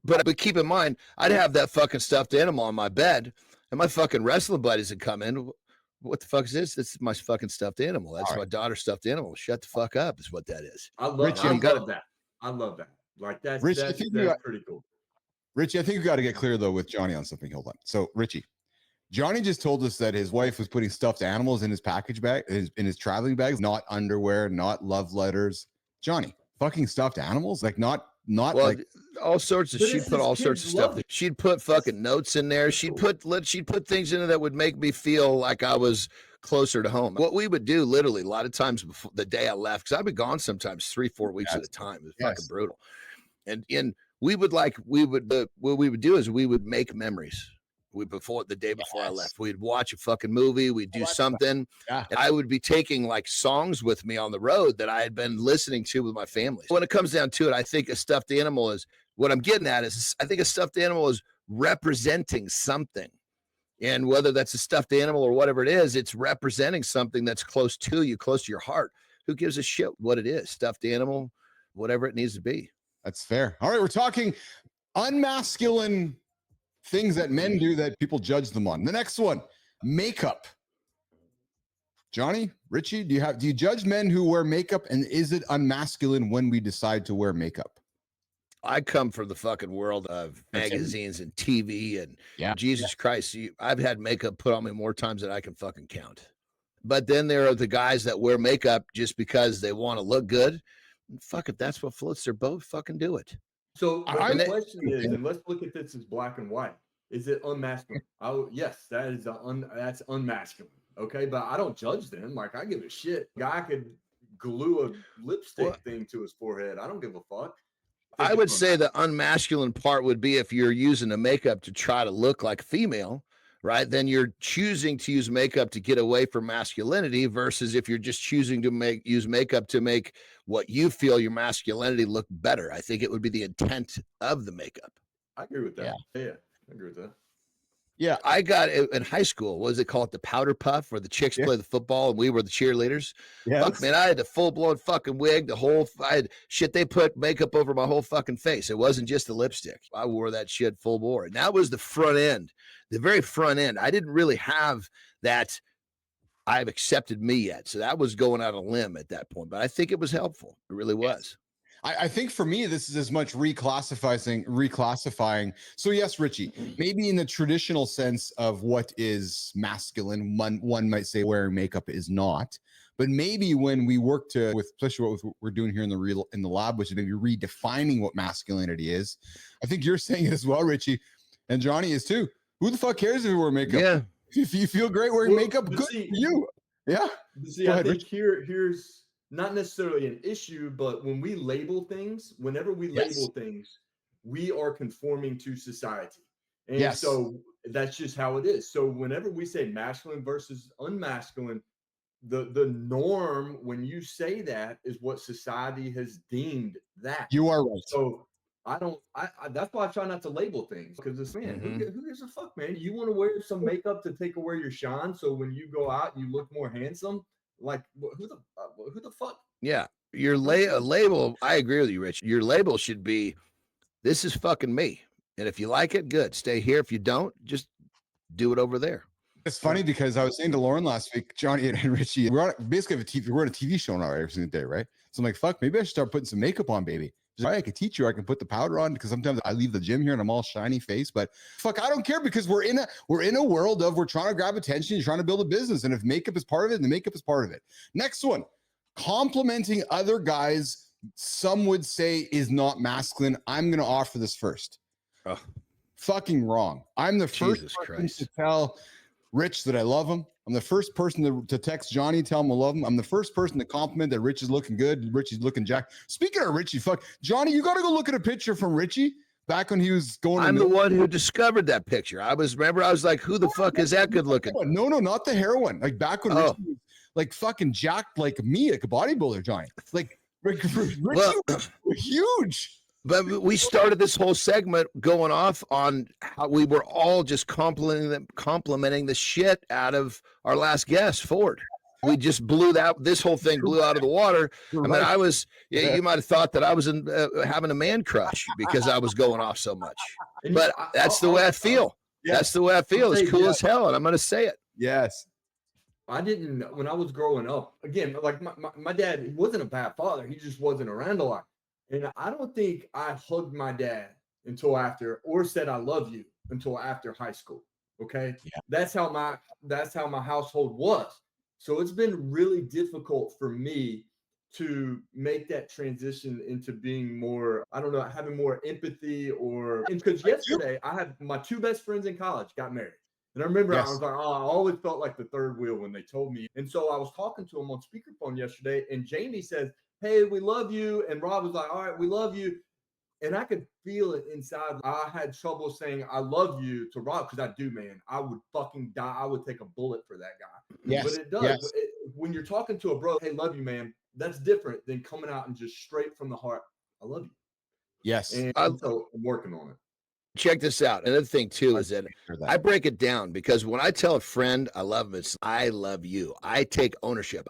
but keep in mind, I'd have that fucking stuffed animal on my bed, and my fucking wrestling buddies would come in. What the fuck is this? This is my fucking stuffed animal. That's my daughter's stuffed animal. Shut the fuck up, is what that is. I love that. I love that. Like that's Richie, that's pretty cool. Richie, I think we got to get clear though with Johnny on something. Hold on. So Richie, Johnny just told us that his wife was putting stuffed animals in his package bag, in his traveling bags, not underwear, not love letters. Johnny, fucking stuffed animals, like not well, like all sorts of. She'd put all sorts of stuff. She'd put fucking notes in there. She'd put things in there that would make me feel like I was closer to home. What we would do, literally, a lot of times before the day I left, because I'd be gone sometimes 3-4 weeks at a time. It was fucking brutal. And what we would do is we would make memories. The day before I left, we'd watch a fucking movie, we'd do something. And I would be taking like songs with me on the road that I had been listening to with my family. When it comes down to it, I think a stuffed animal is what I'm getting at is I think a stuffed animal is representing something. And whether that's a stuffed animal or whatever it is, it's representing something that's close to you, close to your heart. Who gives a shit what it is? Stuffed animal, whatever it needs to be. That's fair. All right, we're talking unmasculine things that men do that people judge them on. The next one, makeup. Johnny, Richie, do you judge men who wear makeup, and is it unmasculine when we decide to wear makeup? I come from the fucking world of magazines and TV and Jesus Christ. I've had makeup put on me more times than I can fucking count. But then there are the guys that wear makeup just because they want to look good. Fuck, if that's what floats their boat, fucking do it. So the question is, and let's look at this as black and white. Is it unmasculine? Yes, that's unmasculine. Okay, but I don't judge them. Like I give a shit. Guy could glue a lipstick thing to his forehead. I don't give a fuck. I would say the unmasculine part would be if you're using the makeup to try to look like a female, right? Then you're choosing to use makeup to get away from masculinity versus if you're just choosing to use makeup to make what you feel your masculinity look better. I think it would be the intent of the makeup. I agree with that. Yeah, I agree with that. Yeah, I got it in high school. What does it call it? The powder puff, where the chicks play the football and we were the cheerleaders. Yes. Fuck, man, I had the full-blown fucking wig, they put makeup over my whole fucking face. It wasn't just the lipstick. I wore that shit full bore. And that was the front end, the very front end. I didn't really have that I've accepted me yet. So that was going out on a limb at that point. But I think it was helpful. It really was. I think for me, this is as much reclassifying. So yes, Richie, maybe in the traditional sense of what is masculine, one might say wearing makeup is not. But maybe when we work especially what we're doing here in the lab, which is maybe redefining what masculinity is, I think you're saying it as well, Richie, and Johnny is too. Who the fuck cares if you wear makeup? Yeah. If you feel great wearing makeup, good for you. Yeah. See, I think here's not necessarily an issue, but when we label things, whenever we label things, we are conforming to society. And so that's just how it is. So whenever we say masculine versus unmasculine, the norm when you say that is what society has deemed that. You are right. So that's why I try not to label things, because it's who gives a fuck, man? You want to wear some makeup to take away your shine, so when you go out you look more handsome. Like who the fuck? Yeah, your label. I agree with you, Rich. Your label should be, "This is fucking me," and if you like it, good. Stay here. If you don't, just do it over there. It's funny because I was saying to Lauren last week, Johnny and Richie, we're on a TV show now every single day, right? So I'm like, fuck, maybe I should start putting some makeup on, baby. She's like, I can teach you. I can put the powder on, because sometimes I leave the gym here and I'm all shiny face. But fuck, I don't care, because we're in a world of, we're trying to grab attention, you're trying to build a business, and if makeup is part of it, then makeup is part of it. Next one, complimenting other guys, some would say is not masculine. I'm going to offer this first. Fucking wrong. I'm the first person to tell Rich that I love him. I'm the first person to text Johnny, tell him I love him. I'm the first person to compliment that Rich is looking good. Richie's looking jacked. Speaking of Richie, Johnny, you got to go look at a picture from Richie back when he was going. I'm the one who discovered that picture. I was like, who the fuck is that good looking? No, not the heroin. Like back when Richie was like fucking jacked like me, like a bodybuilder, Johnny. Like Richie was huge. But we started this whole segment going off on how we were all just complimenting the shit out of our last guest, Ford. We just this whole thing blew out of the water. I mean, you might have thought that I was having a man crush because I was going off so much. But that's the way I feel. That's the way I feel. It's cool as hell, and I'm going to say it. Yes. I didn't, when I was growing up, again, like my dad, he wasn't a bad father. He just wasn't around a lot. And I don't think I hugged my dad until after, or said I love you until after high school. Okay. Yeah. That's how my household was. So it's been really difficult for me to make that transition into being more, I don't know, having more empathy because yesterday I had my two best friends in college got married. And I remember I was like, I always felt like the third wheel when they told me. And so I was talking to him on speakerphone yesterday, and Jamie says, hey, we love you. And Rob was like, all right, we love you. And I could feel it inside. I had trouble saying I love you to Rob because I do, man. I would fucking die. I would take a bullet for that guy. Yes, but it does. Yes. When you're talking to a bro, hey, love you, man, that's different than coming out and just straight from the heart, I love you. Yes. And so I'm working on it. Check this out. Another thing, too, is that I break it down because when I tell a friend I love him, it's I love you. I take ownership.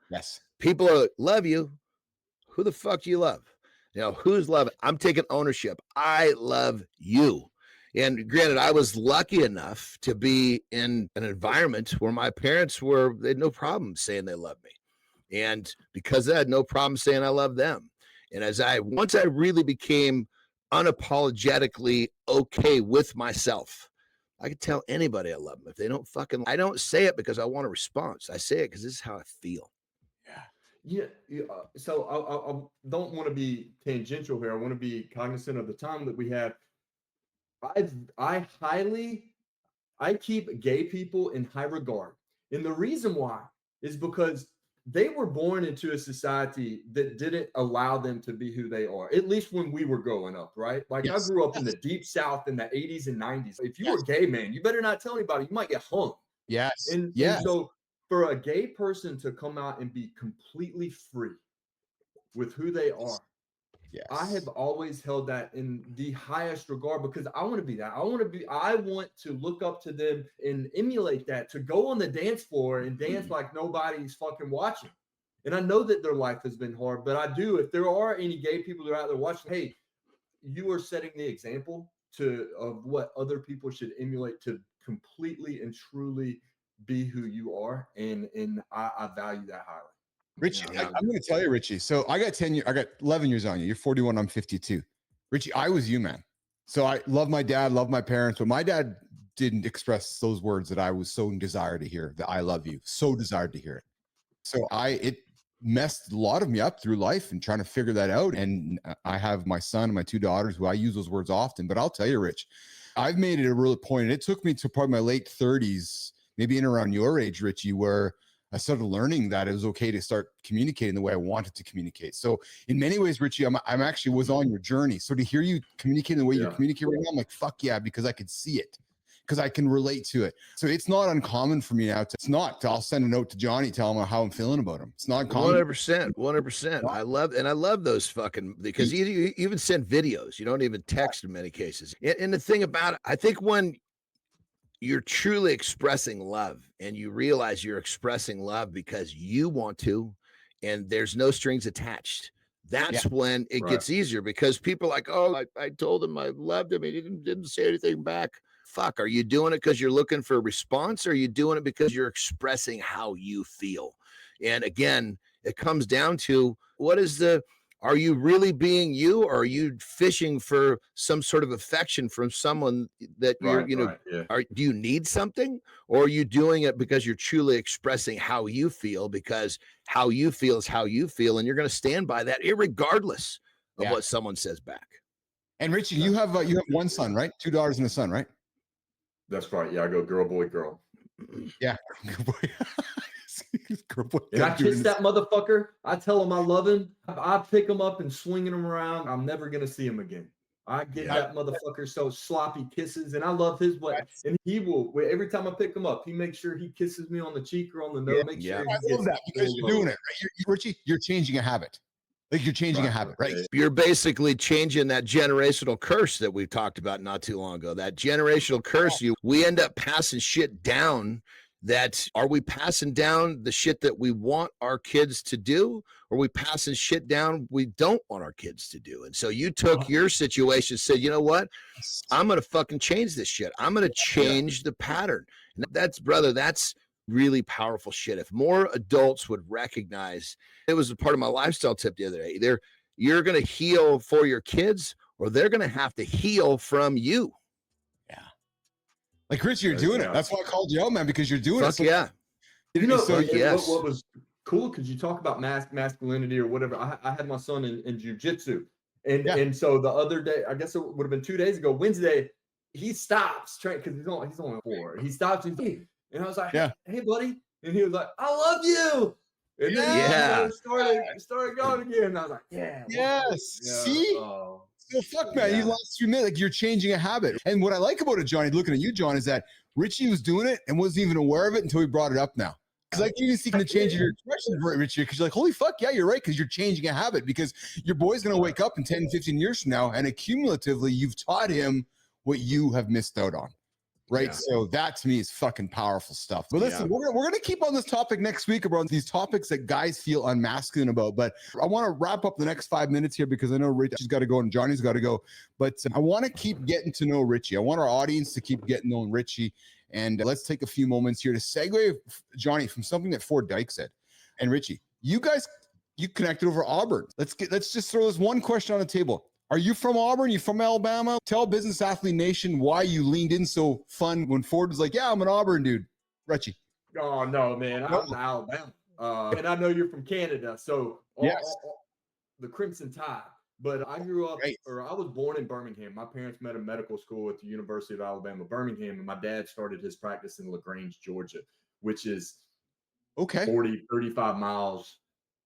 Yes. People are love you. Who the fuck do you love? You know, who's loving? I'm taking ownership. I love you. And granted, I was lucky enough to be in an environment where my parents they had no problem saying they love me. And because I had no problem saying I love them. And once I really became unapologetically okay with myself, I could tell anybody I love them. If they don't I don't say it because I want a response. I say it because this is how I feel. Yeah. So I don't want to be tangential here. I want to be cognizant of the time that we have. I keep gay people in high regard. And the reason why is because they were born into a society that didn't allow them to be who they are, at least when we were growing up, right? Like I grew up in the deep South in the 80s and 90s. If you were gay, man, you better not tell anybody. You might get hung. Yes. And so for a gay person to come out and be completely free with who they are, I have always held that in the highest regard because I want to be that. I want to look up to them and emulate that, to go on the dance floor and dance like nobody's fucking watching. And I know that their life has been hard, but I do. If there are any gay people that are out there watching, hey, you are setting the example of what other people should emulate to completely and truly be who you are, and I value that highly. Richie, I'm going to tell you, Richie. So I got 11 years on you. You're 41. I'm 52. Richie, I was you, man. So I love my dad, love my parents, but my dad didn't express those words that I was so desired to hear. That I love you, so desired to hear it. So it messed a lot of me up through life and trying to figure that out. And I have my son and my two daughters who I use those words often. But I'll tell you, Rich, I've made it a real point. And it took me to probably my late 30s. Maybe in around your age, Richie, where I started learning that it was okay to start communicating the way I wanted to communicate. So in many ways, Richie, I'm actually was on your journey. So to hear you communicating the way you communicate right now, I'm like, fuck yeah, because I could see it, because I can relate to it. So it's not uncommon for me now. I'll send a note to Johnny, tell him how I'm feeling about him. It's not uncommon. 100%. I love those fucking, because you even send videos. You don't even text in many cases. And the thing about it, I think when you're truly expressing love and you realize you're expressing love because you want to, and there's no strings attached. That's when it gets easier, because people are like, oh, I told him I loved him. He didn't say anything back. Fuck, are you doing it because you're looking for a response? Or are you doing it because you're expressing how you feel? And again, it comes down to are you really being you, or are you fishing for some sort of affection from someone that do you need something, or are you doing it because you're truly expressing how you feel, because how you feel is how you feel, and you're going to stand by that irregardless of what someone says back. And Richie, you have one son, right? 2 daughters and a son, right? That's right. Yeah, I go girl, boy, girl. Yeah. Good boy. Good boy. And I kiss that motherfucker. I tell him I love him. I pick him up and swinging him around. I'm never gonna see him again. I give that motherfucker so sloppy kisses, and I love his way. And he will, every time I pick him up, he makes sure he kisses me on the cheek or on the nose. Make sure I love that because you're doing it, right? Richie, you're changing a habit. Like you're changing a habit, right? You're basically changing that generational curse that we talked about not too long ago. That generational curse, we end up passing shit down. That are we passing down the shit that we want our kids to do, or are we passing shit down we don't want our kids to do? And so you took your situation, said, you know what? I'm going to fucking change this shit. I'm going to change the pattern. And that's, brother, that's really powerful shit. If more adults would recognize, it was a part of my lifestyle tip the other day, either you're going to heal for your kids or they're going to have to heal from you. Like, Chris, you're doing it. That's why I called you out, man, because you're doing it. So, yeah. You know, what was cool, because you talk about masculinity or whatever. I had my son in jiu-jitsu. And so the other day, I guess it would have been 2 days ago, Wednesday, he stops training because he's only 4. He stops and I was like, hey, buddy. And he was like, I love you. And then he started going again. And I was like, see? So fuck, man, you lost 3 minutes. Like, you're changing a habit. And what I like about it, Johnny, looking at you, John, is that Richie was doing it and wasn't even aware of it until we brought it up now. Because like you can see the change in your expression, Richie, because you're like, holy fuck, yeah, you're right, because you're changing a habit. Because your boy's going to wake up in 10, 15 years from now, and accumulatively, you've taught him what you have missed out on. Right. So that to me is fucking powerful stuff. But listen, we're gonna keep on this topic next week about these topics that guys feel unmasculine about. But I want to wrap up the next 5 minutes here because I know Richie's got to go and Johnny's got to go. But I want to keep getting to know Richie. I want our audience to keep getting to know Richie. And let's take a few moments here to segue, Johnny, from something that Ford Dyke said. And Richie, you connected over Auburn. Let's just throw this one question on the table. Are you from Auburn? You from Alabama? Tell Business Athlete Nation why you leaned in so fun when Ford was like, yeah, I'm an Auburn dude. Richie. Oh, no, man. I'm from Alabama. And I know you're from Canada. So the Crimson Tide. But I grew up, or I was born in Birmingham. My parents met in medical school at the University of Alabama, Birmingham. And my dad started his practice in LaGrange, Georgia, which is 35 miles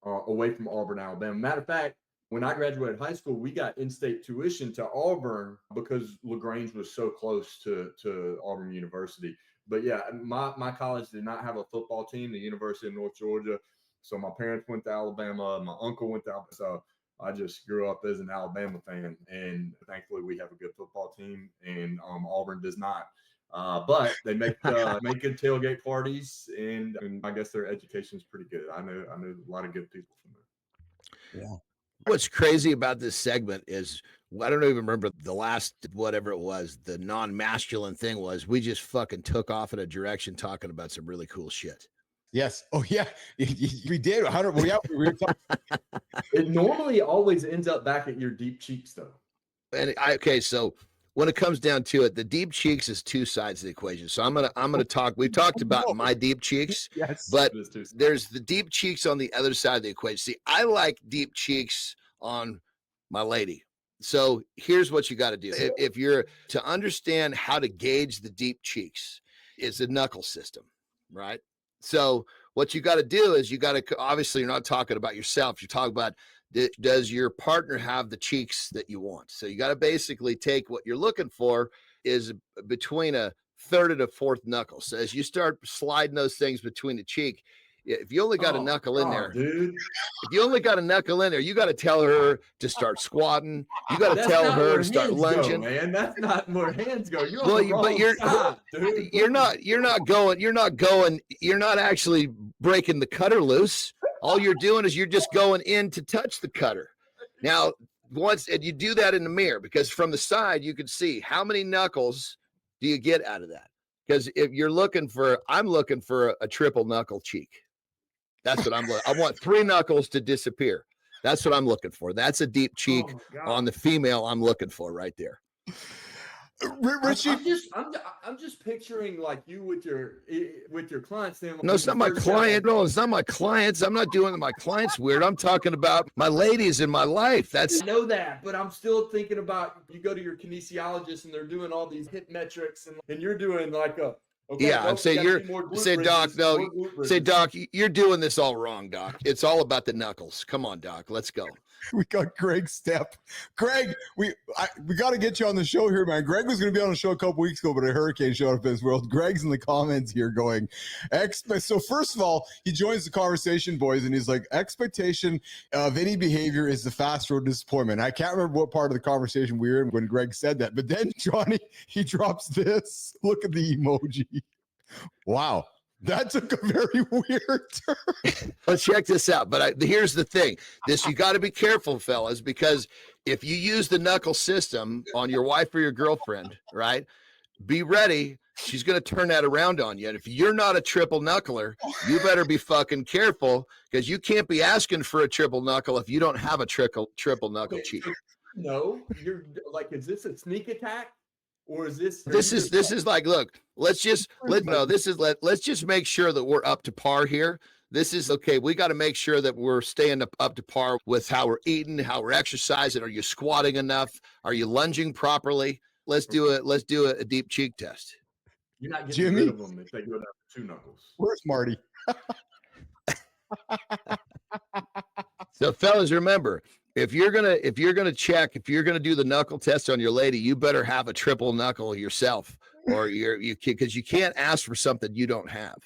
away from Auburn, Alabama. Matter of fact, when I graduated high school, we got in-state tuition to Auburn because LaGrange was so close to Auburn University. But yeah, my college did not have a football team, the University of North Georgia. So my parents went to Alabama. My uncle went to Alabama. So I just grew up as an Alabama fan. And thankfully, we have a good football team, and Auburn does not. But they make good tailgate parties, and I guess their education is pretty good. I know a lot of good people from there. Yeah. What's crazy about this segment is I don't even remember the last whatever it was. The non-masculine thing was we just fucking took off in a direction talking about some really cool shit. Yes. Oh yeah, we did. We were talking. It normally always ends up back at your deep cheeks, though. And so when it comes down to it, the deep cheeks is two sides of the equation. So I'm gonna talk. We've talked about my deep cheeks, but there's the deep cheeks on the other side of the equation. See, I like deep cheeks on my lady. So here's what you got to do. If you're to understand how to gauge the deep cheeks, it's a knuckle system, right? So what you got to do is you got to, obviously you're not talking about yourself. You're talking about, does your partner have the cheeks that you want? So you got to basically take what you're looking for is between a third and a fourth knuckle. So as you start sliding those things between the cheek, if you only got a knuckle in there, dude. If you only got a knuckle in there, you got to tell her to start squatting. You got to tell her to start lunging. Man, that's not where hands go. You're you're not actually breaking the cutter loose. All you're doing is you're just going in to touch the cutter. Now, and you do that in the mirror, because from the side you can see how many knuckles do you get out of that. Because if you're I'm looking for a triple knuckle cheek. That's what I want 3 knuckles to disappear. That's what I'm looking for. That's a deep cheek on the female I'm looking for right there. Richie, I'm just picturing like you with your clients. No, it's not my client. No, it's not my clients. I'm not doing my clients weird. I'm talking about my ladies in my life. I know that, but I'm still thinking about, you go to your kinesiologist and they're doing all these hip metrics, and you're doing like a Okay, Yeah, no, I'm saying gotta see more glute say, Doc, bridges, no, more glute say, bridges. Doc, you're doing this all wrong, Doc. It's all about the knuckles. Come on, Doc, let's go. We got Greg Stepp. Greg, we got to get you on the show here, man. Greg was going to be on the show a couple weeks ago, but a hurricane showed up in his world. Greg's in the comments here going, so first of all, he joins the conversation, boys, and he's like, expectation of any behavior is the fast road to disappointment. I can't remember what part of the conversation we were in when Greg said that, but then Johnny, he drops this. Look at the emoji. Wow. That took a very weird turn. Let's check this out. But here's the thing. You got to be careful, fellas, because if you use the knuckle system on your wife or your girlfriend, right, be ready. She's going to turn that around on you. And if you're not a triple knuckler, you better be fucking careful, because you can't be asking for a triple knuckle if you don't have a triple knuckle cheek. No, you're like, is this a sneak attack? Or is this like, look, let's just make sure that we're up to par here. This is okay. We got to make sure that we're staying up to par with how we're eating, how we're exercising. Are you squatting enough? Are you lunging properly? Let's do a deep cheek test. You're not getting Jimmy? rid of them if they go down to 2 knuckles. Where's Marty? So, fellas, remember, if you're gonna do the knuckle test on your lady, you better have a triple knuckle yourself, or because you can't ask for something you don't have.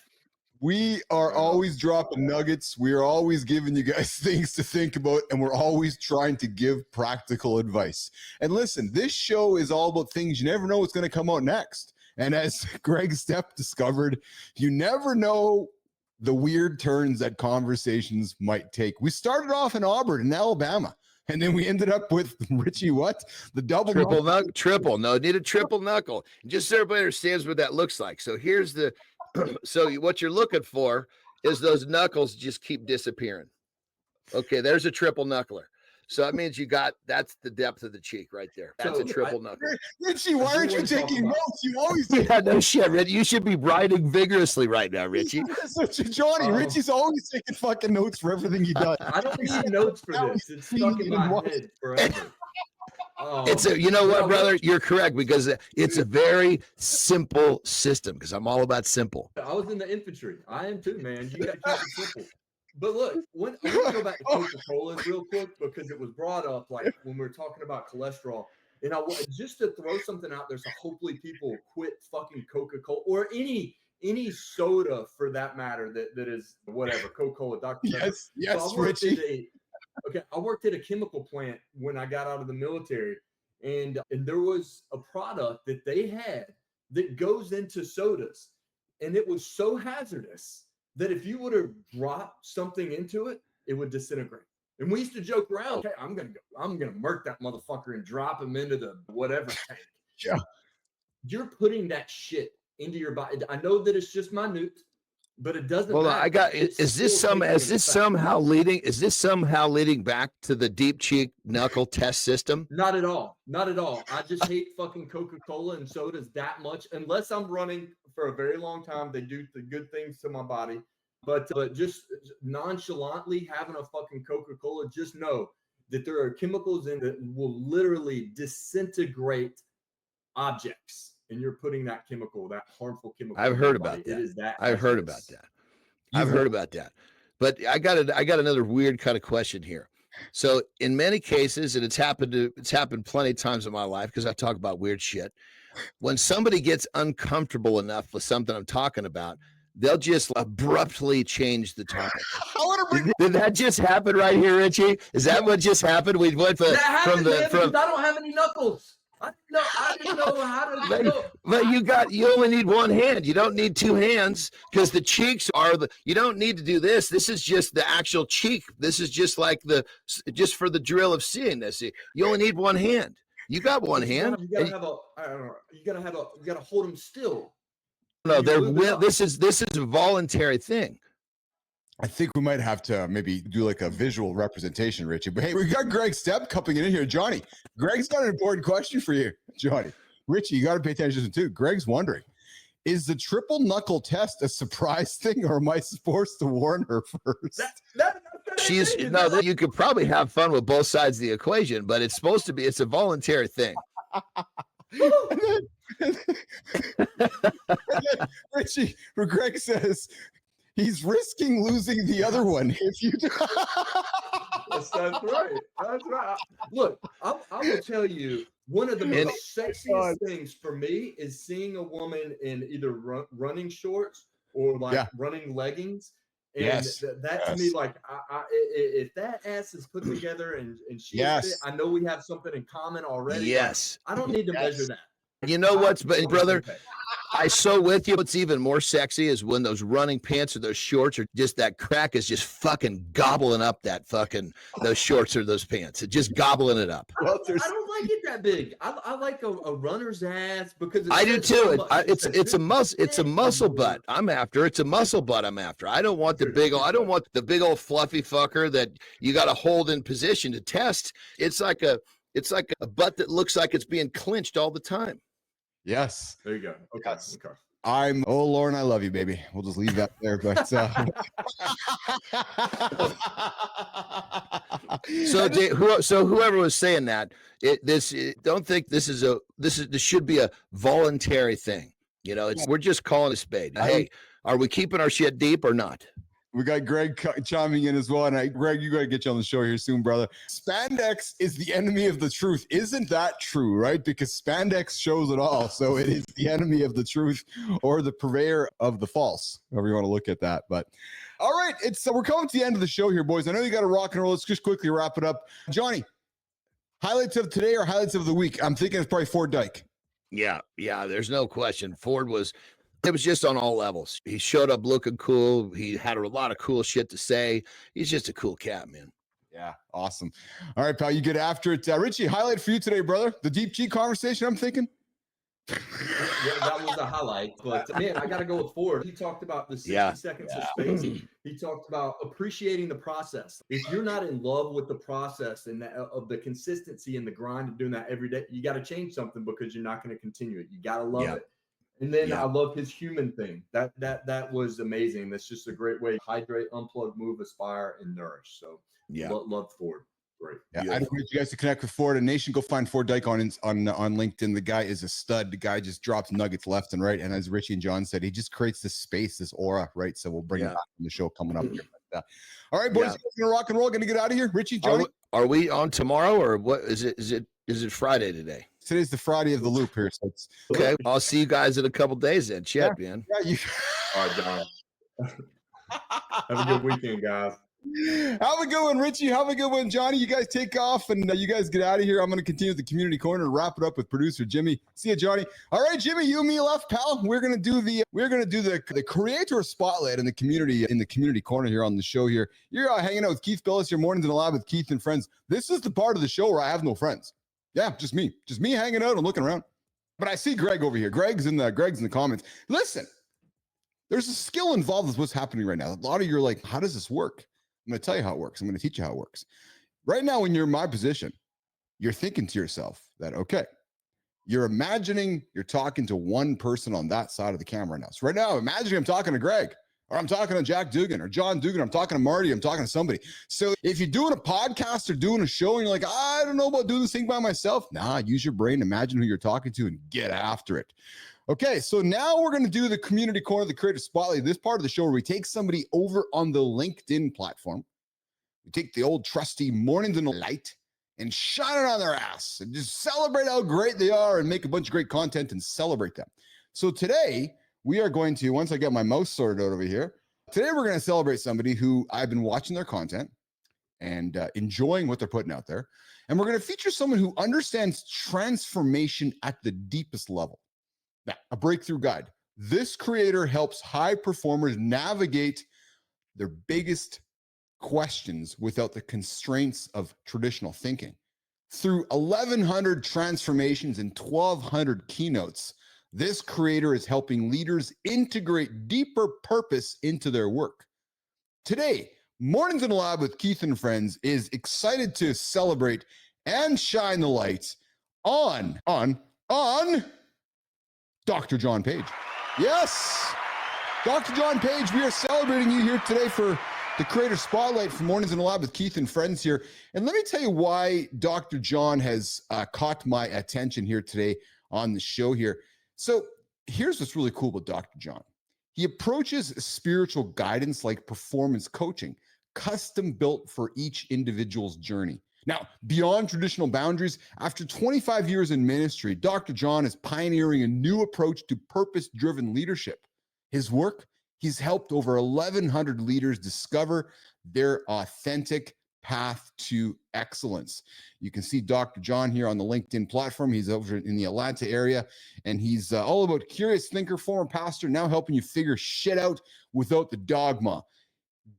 We are always dropping nuggets. We are always giving you guys things to think about, and we're always trying to give practical advice. And listen, this show is all about things you never know what's going to come out next. And as Greg Stepp discovered, you never know the weird turns that conversations might take. We started off in Auburn in Alabama, and then we ended up with Richie, what? The double triple knuckle. Triple. No, need a triple knuckle. Just so everybody understands what that looks like. So here's so what you're looking for is those knuckles just keep disappearing. Okay, there's a triple knuckler. So that means that's the depth of the cheek right there. That's a triple knuckle. Richie, why aren't you taking notes? You always yeah, no shit, Richie. You should be writing vigorously right now, Richie. Johnny, Richie's always taking fucking notes for everything he does. I don't need notes for this. It's stuck in my head forever. You know what, brother? You're correct, because it's a very simple system, because I'm all about simple. I was in the infantry. I am too, man. You got to keep it simple. But look, I want to go back to Coca-Cola real quick, because it was brought up like when we were talking about cholesterol. And I want just to throw something out there, so hopefully people quit fucking Coca-Cola or any soda for that matter that is whatever, Coca-Cola, Dr. Pepper. Yes, so Richie. I worked at a chemical plant when I got out of the military, and there was a product that they had that goes into sodas, and it was so hazardous that if you would have dropped something into it, it would disintegrate. And we used to joke around, okay, I'm gonna murk that motherfucker and drop him into the whatever tank. Yeah. You're putting that shit into your body. I know that it's just minute, but it doesn't Well, matter. Is this somehow leading back to the deep cheek knuckle test system? Not at all. Not at all. I just hate fucking Coca-Cola and sodas that much. Unless I'm running for a very long time, they do the good things to my body. But just nonchalantly having a fucking Coca-Cola, just know that there are chemicals in that will literally disintegrate objects. And you're putting that harmful chemical. I've heard about that. It is that. I've heard about that. I've heard about that. But I got another weird kind of question here. So in many cases, and it's happened plenty of times in my life, because I talk about weird shit. When somebody gets uncomfortable enough with something I'm talking about, they'll just abruptly change the topic. Did that just happen right here, Richie? Is that what just happened? We went from I don't have any knuckles. I didn't know how to. But you only need one hand. You don't need two hands, because the cheeks you don't need to do this. This is just the actual cheek. This is just like just for the drill of seeing this. You only need one hand. You got one hand. You gotta hold them still. No, this is a voluntary thing. I think we might have to maybe do like a visual representation, Richie. But hey, we got Greg Stepp coming in here. Johnny, Greg's got an important question for you. Johnny, Richie, you got to pay attention too. Greg's wondering, is the triple knuckle test a surprise thing, or am I supposed to warn her first? You could probably have fun with both sides of the equation, but it's a voluntary thing. Richie, where Greg says he's risking losing the other one if you do. That's right. That's right. Look, I will tell you, one of the most sexiest things for me is seeing a woman in either running shorts or like running leggings. And that to me, like, if that ass is put together and she's fit, I know we have something in common already. Yes. Like, I don't need to measure that. You know what's, brother? I so with you. What's even more sexy is when those running pants or those shorts are just that crack is just fucking gobbling up that fucking those shorts or those pants. It's just gobbling it up. I don't like it that big. I like a runner's ass because I do too. It's a muscle. It's a muscle butt. I'm after. It's a muscle butt. I'm after. I don't want the big old. I don't want the big old fluffy fucker that you got to hold in position to test. It's like a butt that looks like it's being clinched all the time. Yes. There you go. Okay. Yes. Okay. Oh, Lauren, I love you, baby. We'll just leave that there. But so whoever was saying that, don't think this should be a voluntary thing. You know, we're just calling a spade. Hey, are we keeping our shit deep or not? We got Greg chiming in as well. And Greg, you got to get you on the show here soon, brother. Spandex is the enemy of the truth. Isn't that true, right? Because spandex shows it all. So it is the enemy of the truth or the purveyor of the false, however you want to look at that. But all right, we're coming to the end of the show here, boys. I know you got to rock and roll. Let's just quickly wrap it up. Johnny, highlights of today or highlights of the week? I'm thinking it's probably Ford Dyke. Yeah, there's no question. It was just on all levels. He showed up looking cool. He had a lot of cool shit to say. He's just a cool cat, man. Yeah, awesome. All right, pal, you get after it. Richie, highlight for you today, brother. The Deep G conversation, I'm thinking. Yeah, that was a highlight. But, man, I got to go with Ford. He talked about the 60 seconds of space. He talked about appreciating the process. If you're not in love with the process and of the consistency and the grind of doing that every day, you got to change something because you're not going to continue it. You got to love it. And then I love his human thing. That was amazing. That's just a great way to hydrate, unplug, move, aspire, and nourish. So love Ford. Great. Yeah, I encourage you guys to connect with Ford and Nation. Go find Ford Dyke on LinkedIn. The guy is a stud. The guy just drops nuggets left and right. And as Richie and John said, he just creates this space, this aura, right? So we'll bring it back in the show coming up. All right, boys, gonna rock and roll. Gonna get out of here. Richie, Johnny. Are we on tomorrow or what? Is it Friday today? Today's the Friday of the loop here. So it's okay. I'll see you guys in a couple days then. Chat, man. Yeah, all right, John. Have a good weekend, guys. Have a good one, Richie. Have a good one, Johnny. You guys take off and you guys get out of here. I'm going to continue with the community corner and wrap it up with producer Jimmy. See you, Johnny. All right, Jimmy, you and me left, pal. We're going to do the creator spotlight in the community corner here on the show here. You're hanging out with Keith Bilous, your mornings in the lab with Keith and friends. This is the part of the show where I have no friends. Yeah, just me hanging out and looking around. But I see Greg over here. Greg's in the comments. Listen, there's a skill involved with what's happening right now. A lot of you are like, how does this work? I'm going to tell you how it works. I'm going to teach you how it works. Right now, when you're in my position, you're thinking to yourself that, okay, you're imagining you're talking to one person on that side of the camera now. So right now, imagine I'm talking to Greg, or I'm talking to Jack Dugan, or John Dugan, I'm talking to Marty, I'm talking to somebody. So if you're doing a podcast or doing a show and you're like, I don't know about doing this thing by myself, use your brain, imagine who you're talking to and get after it. Okay, so now we're going to do the community corner, the creator spotlight, this part of the show where we take somebody over on the LinkedIn platform. We take the old trusty mornings in the light and shine it on their ass and just celebrate how great they are and make a bunch of great content and celebrate them. So today we are going to, once I get my mouse sorted out over here, today we're going to celebrate somebody who I've been watching their content and enjoying what they're putting out there. And we're going to feature someone who understands transformation at the deepest level. Now, a breakthrough guide. This creator helps high performers navigate their biggest questions without the constraints of traditional thinking. Through 1,100 transformations and 1,200 keynotes, this creator is helping leaders integrate deeper purpose into their work. Today, Mornings in the Lab with Keith and Friends is excited to celebrate and shine the lights on Dr. John Page. Yes, Dr. John Page, we are celebrating you here today for the Creator Spotlight for Mornings in the Lab with Keith and Friends here. And let me tell you why Dr. John has caught my attention here today on the show here. So here's what's really cool about Dr. John. He approaches spiritual guidance like performance coaching, custom built for each individual's journey. Now, beyond traditional boundaries, after 25 years in ministry, Dr. John is pioneering a new approach to purpose-driven leadership. His work, he's helped over 1,100 leaders discover their authentic path to excellence. You can see Dr. John here on the LinkedIn platform. He's over in the Atlanta area, and he's all about curious thinker, former pastor, now helping you figure shit out without the dogma.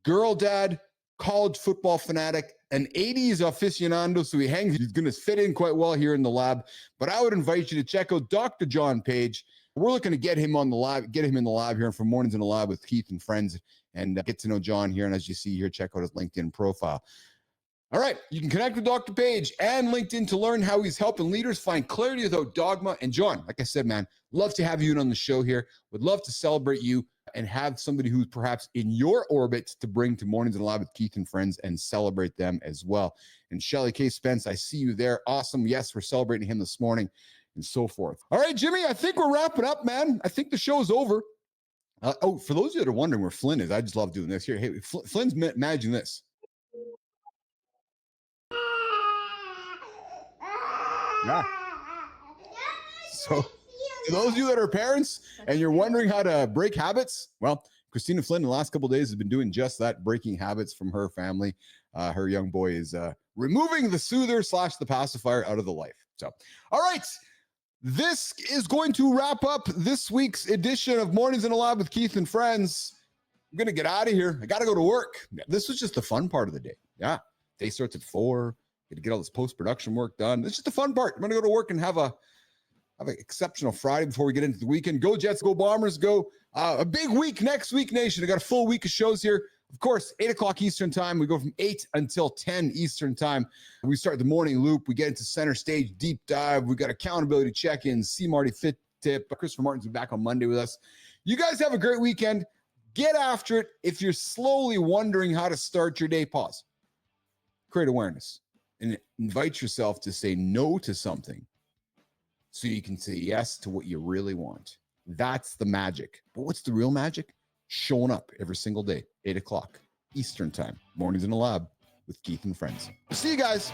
Girl dad, college football fanatic, an 80s aficionado, so he's going to fit in quite well here in the lab. But I would invite you to check out Dr. John Page. We're looking to get him in the lab here for Mornings in the Lab with Keith and friends, and get to know John here. And as you see here, check out his LinkedIn profile. All right, you can connect with Dr. Page and LinkedIn to learn how he's helping leaders find clarity without dogma. And John, like I said, man, love to have you in on the show here. Would love to celebrate you and have somebody who's perhaps in your orbit to bring to Mornings in the Lab with Keith and friends and celebrate them as well. And Shelly K. Spence, I see you there. Awesome. Yes, we're celebrating him this morning and so forth. All right, Jimmy, I think we're wrapping up, man. I think the show's over. For those of you that are wondering where Flynn is, I just love doing this. Here, hey, Flynn's managing this. Yeah. So, to those of you that are parents and you're wondering how to break habits, well, Christina Flynn in the last couple of days has been doing just that, breaking habits from her family. Her young boy is removing the soother / the pacifier out of the life. So, all right. This is going to wrap up this week's edition of Mornings in the Lab with Keith and friends. I'm going to get out of here. I got to go to work. This was just the fun part of the day. Yeah. Day starts at 4. Got to get all this post-production work done. This is just the fun part. I'm going to go to work and have an exceptional Friday before we get into the weekend. Go Jets, go Bombers, go. A big week next week, Nation. I got a full week of shows here. Of course, 8 o'clock Eastern time. We go from 8 until 10 Eastern time. We start the morning loop. We get into center stage, deep dive. We got accountability check-ins, See Marty Fit Tip. Christopher Martin's back on Monday with us. You guys have a great weekend. Get after it. If you're slowly wondering how to start your day, pause. Create awareness. And invite yourself to say no to something so you can say yes to what you really want. That's the magic. But what's the real magic? Showing up every single day, 8 o'clock Eastern time, Mornings in the Lab with Keith and friends. See you guys.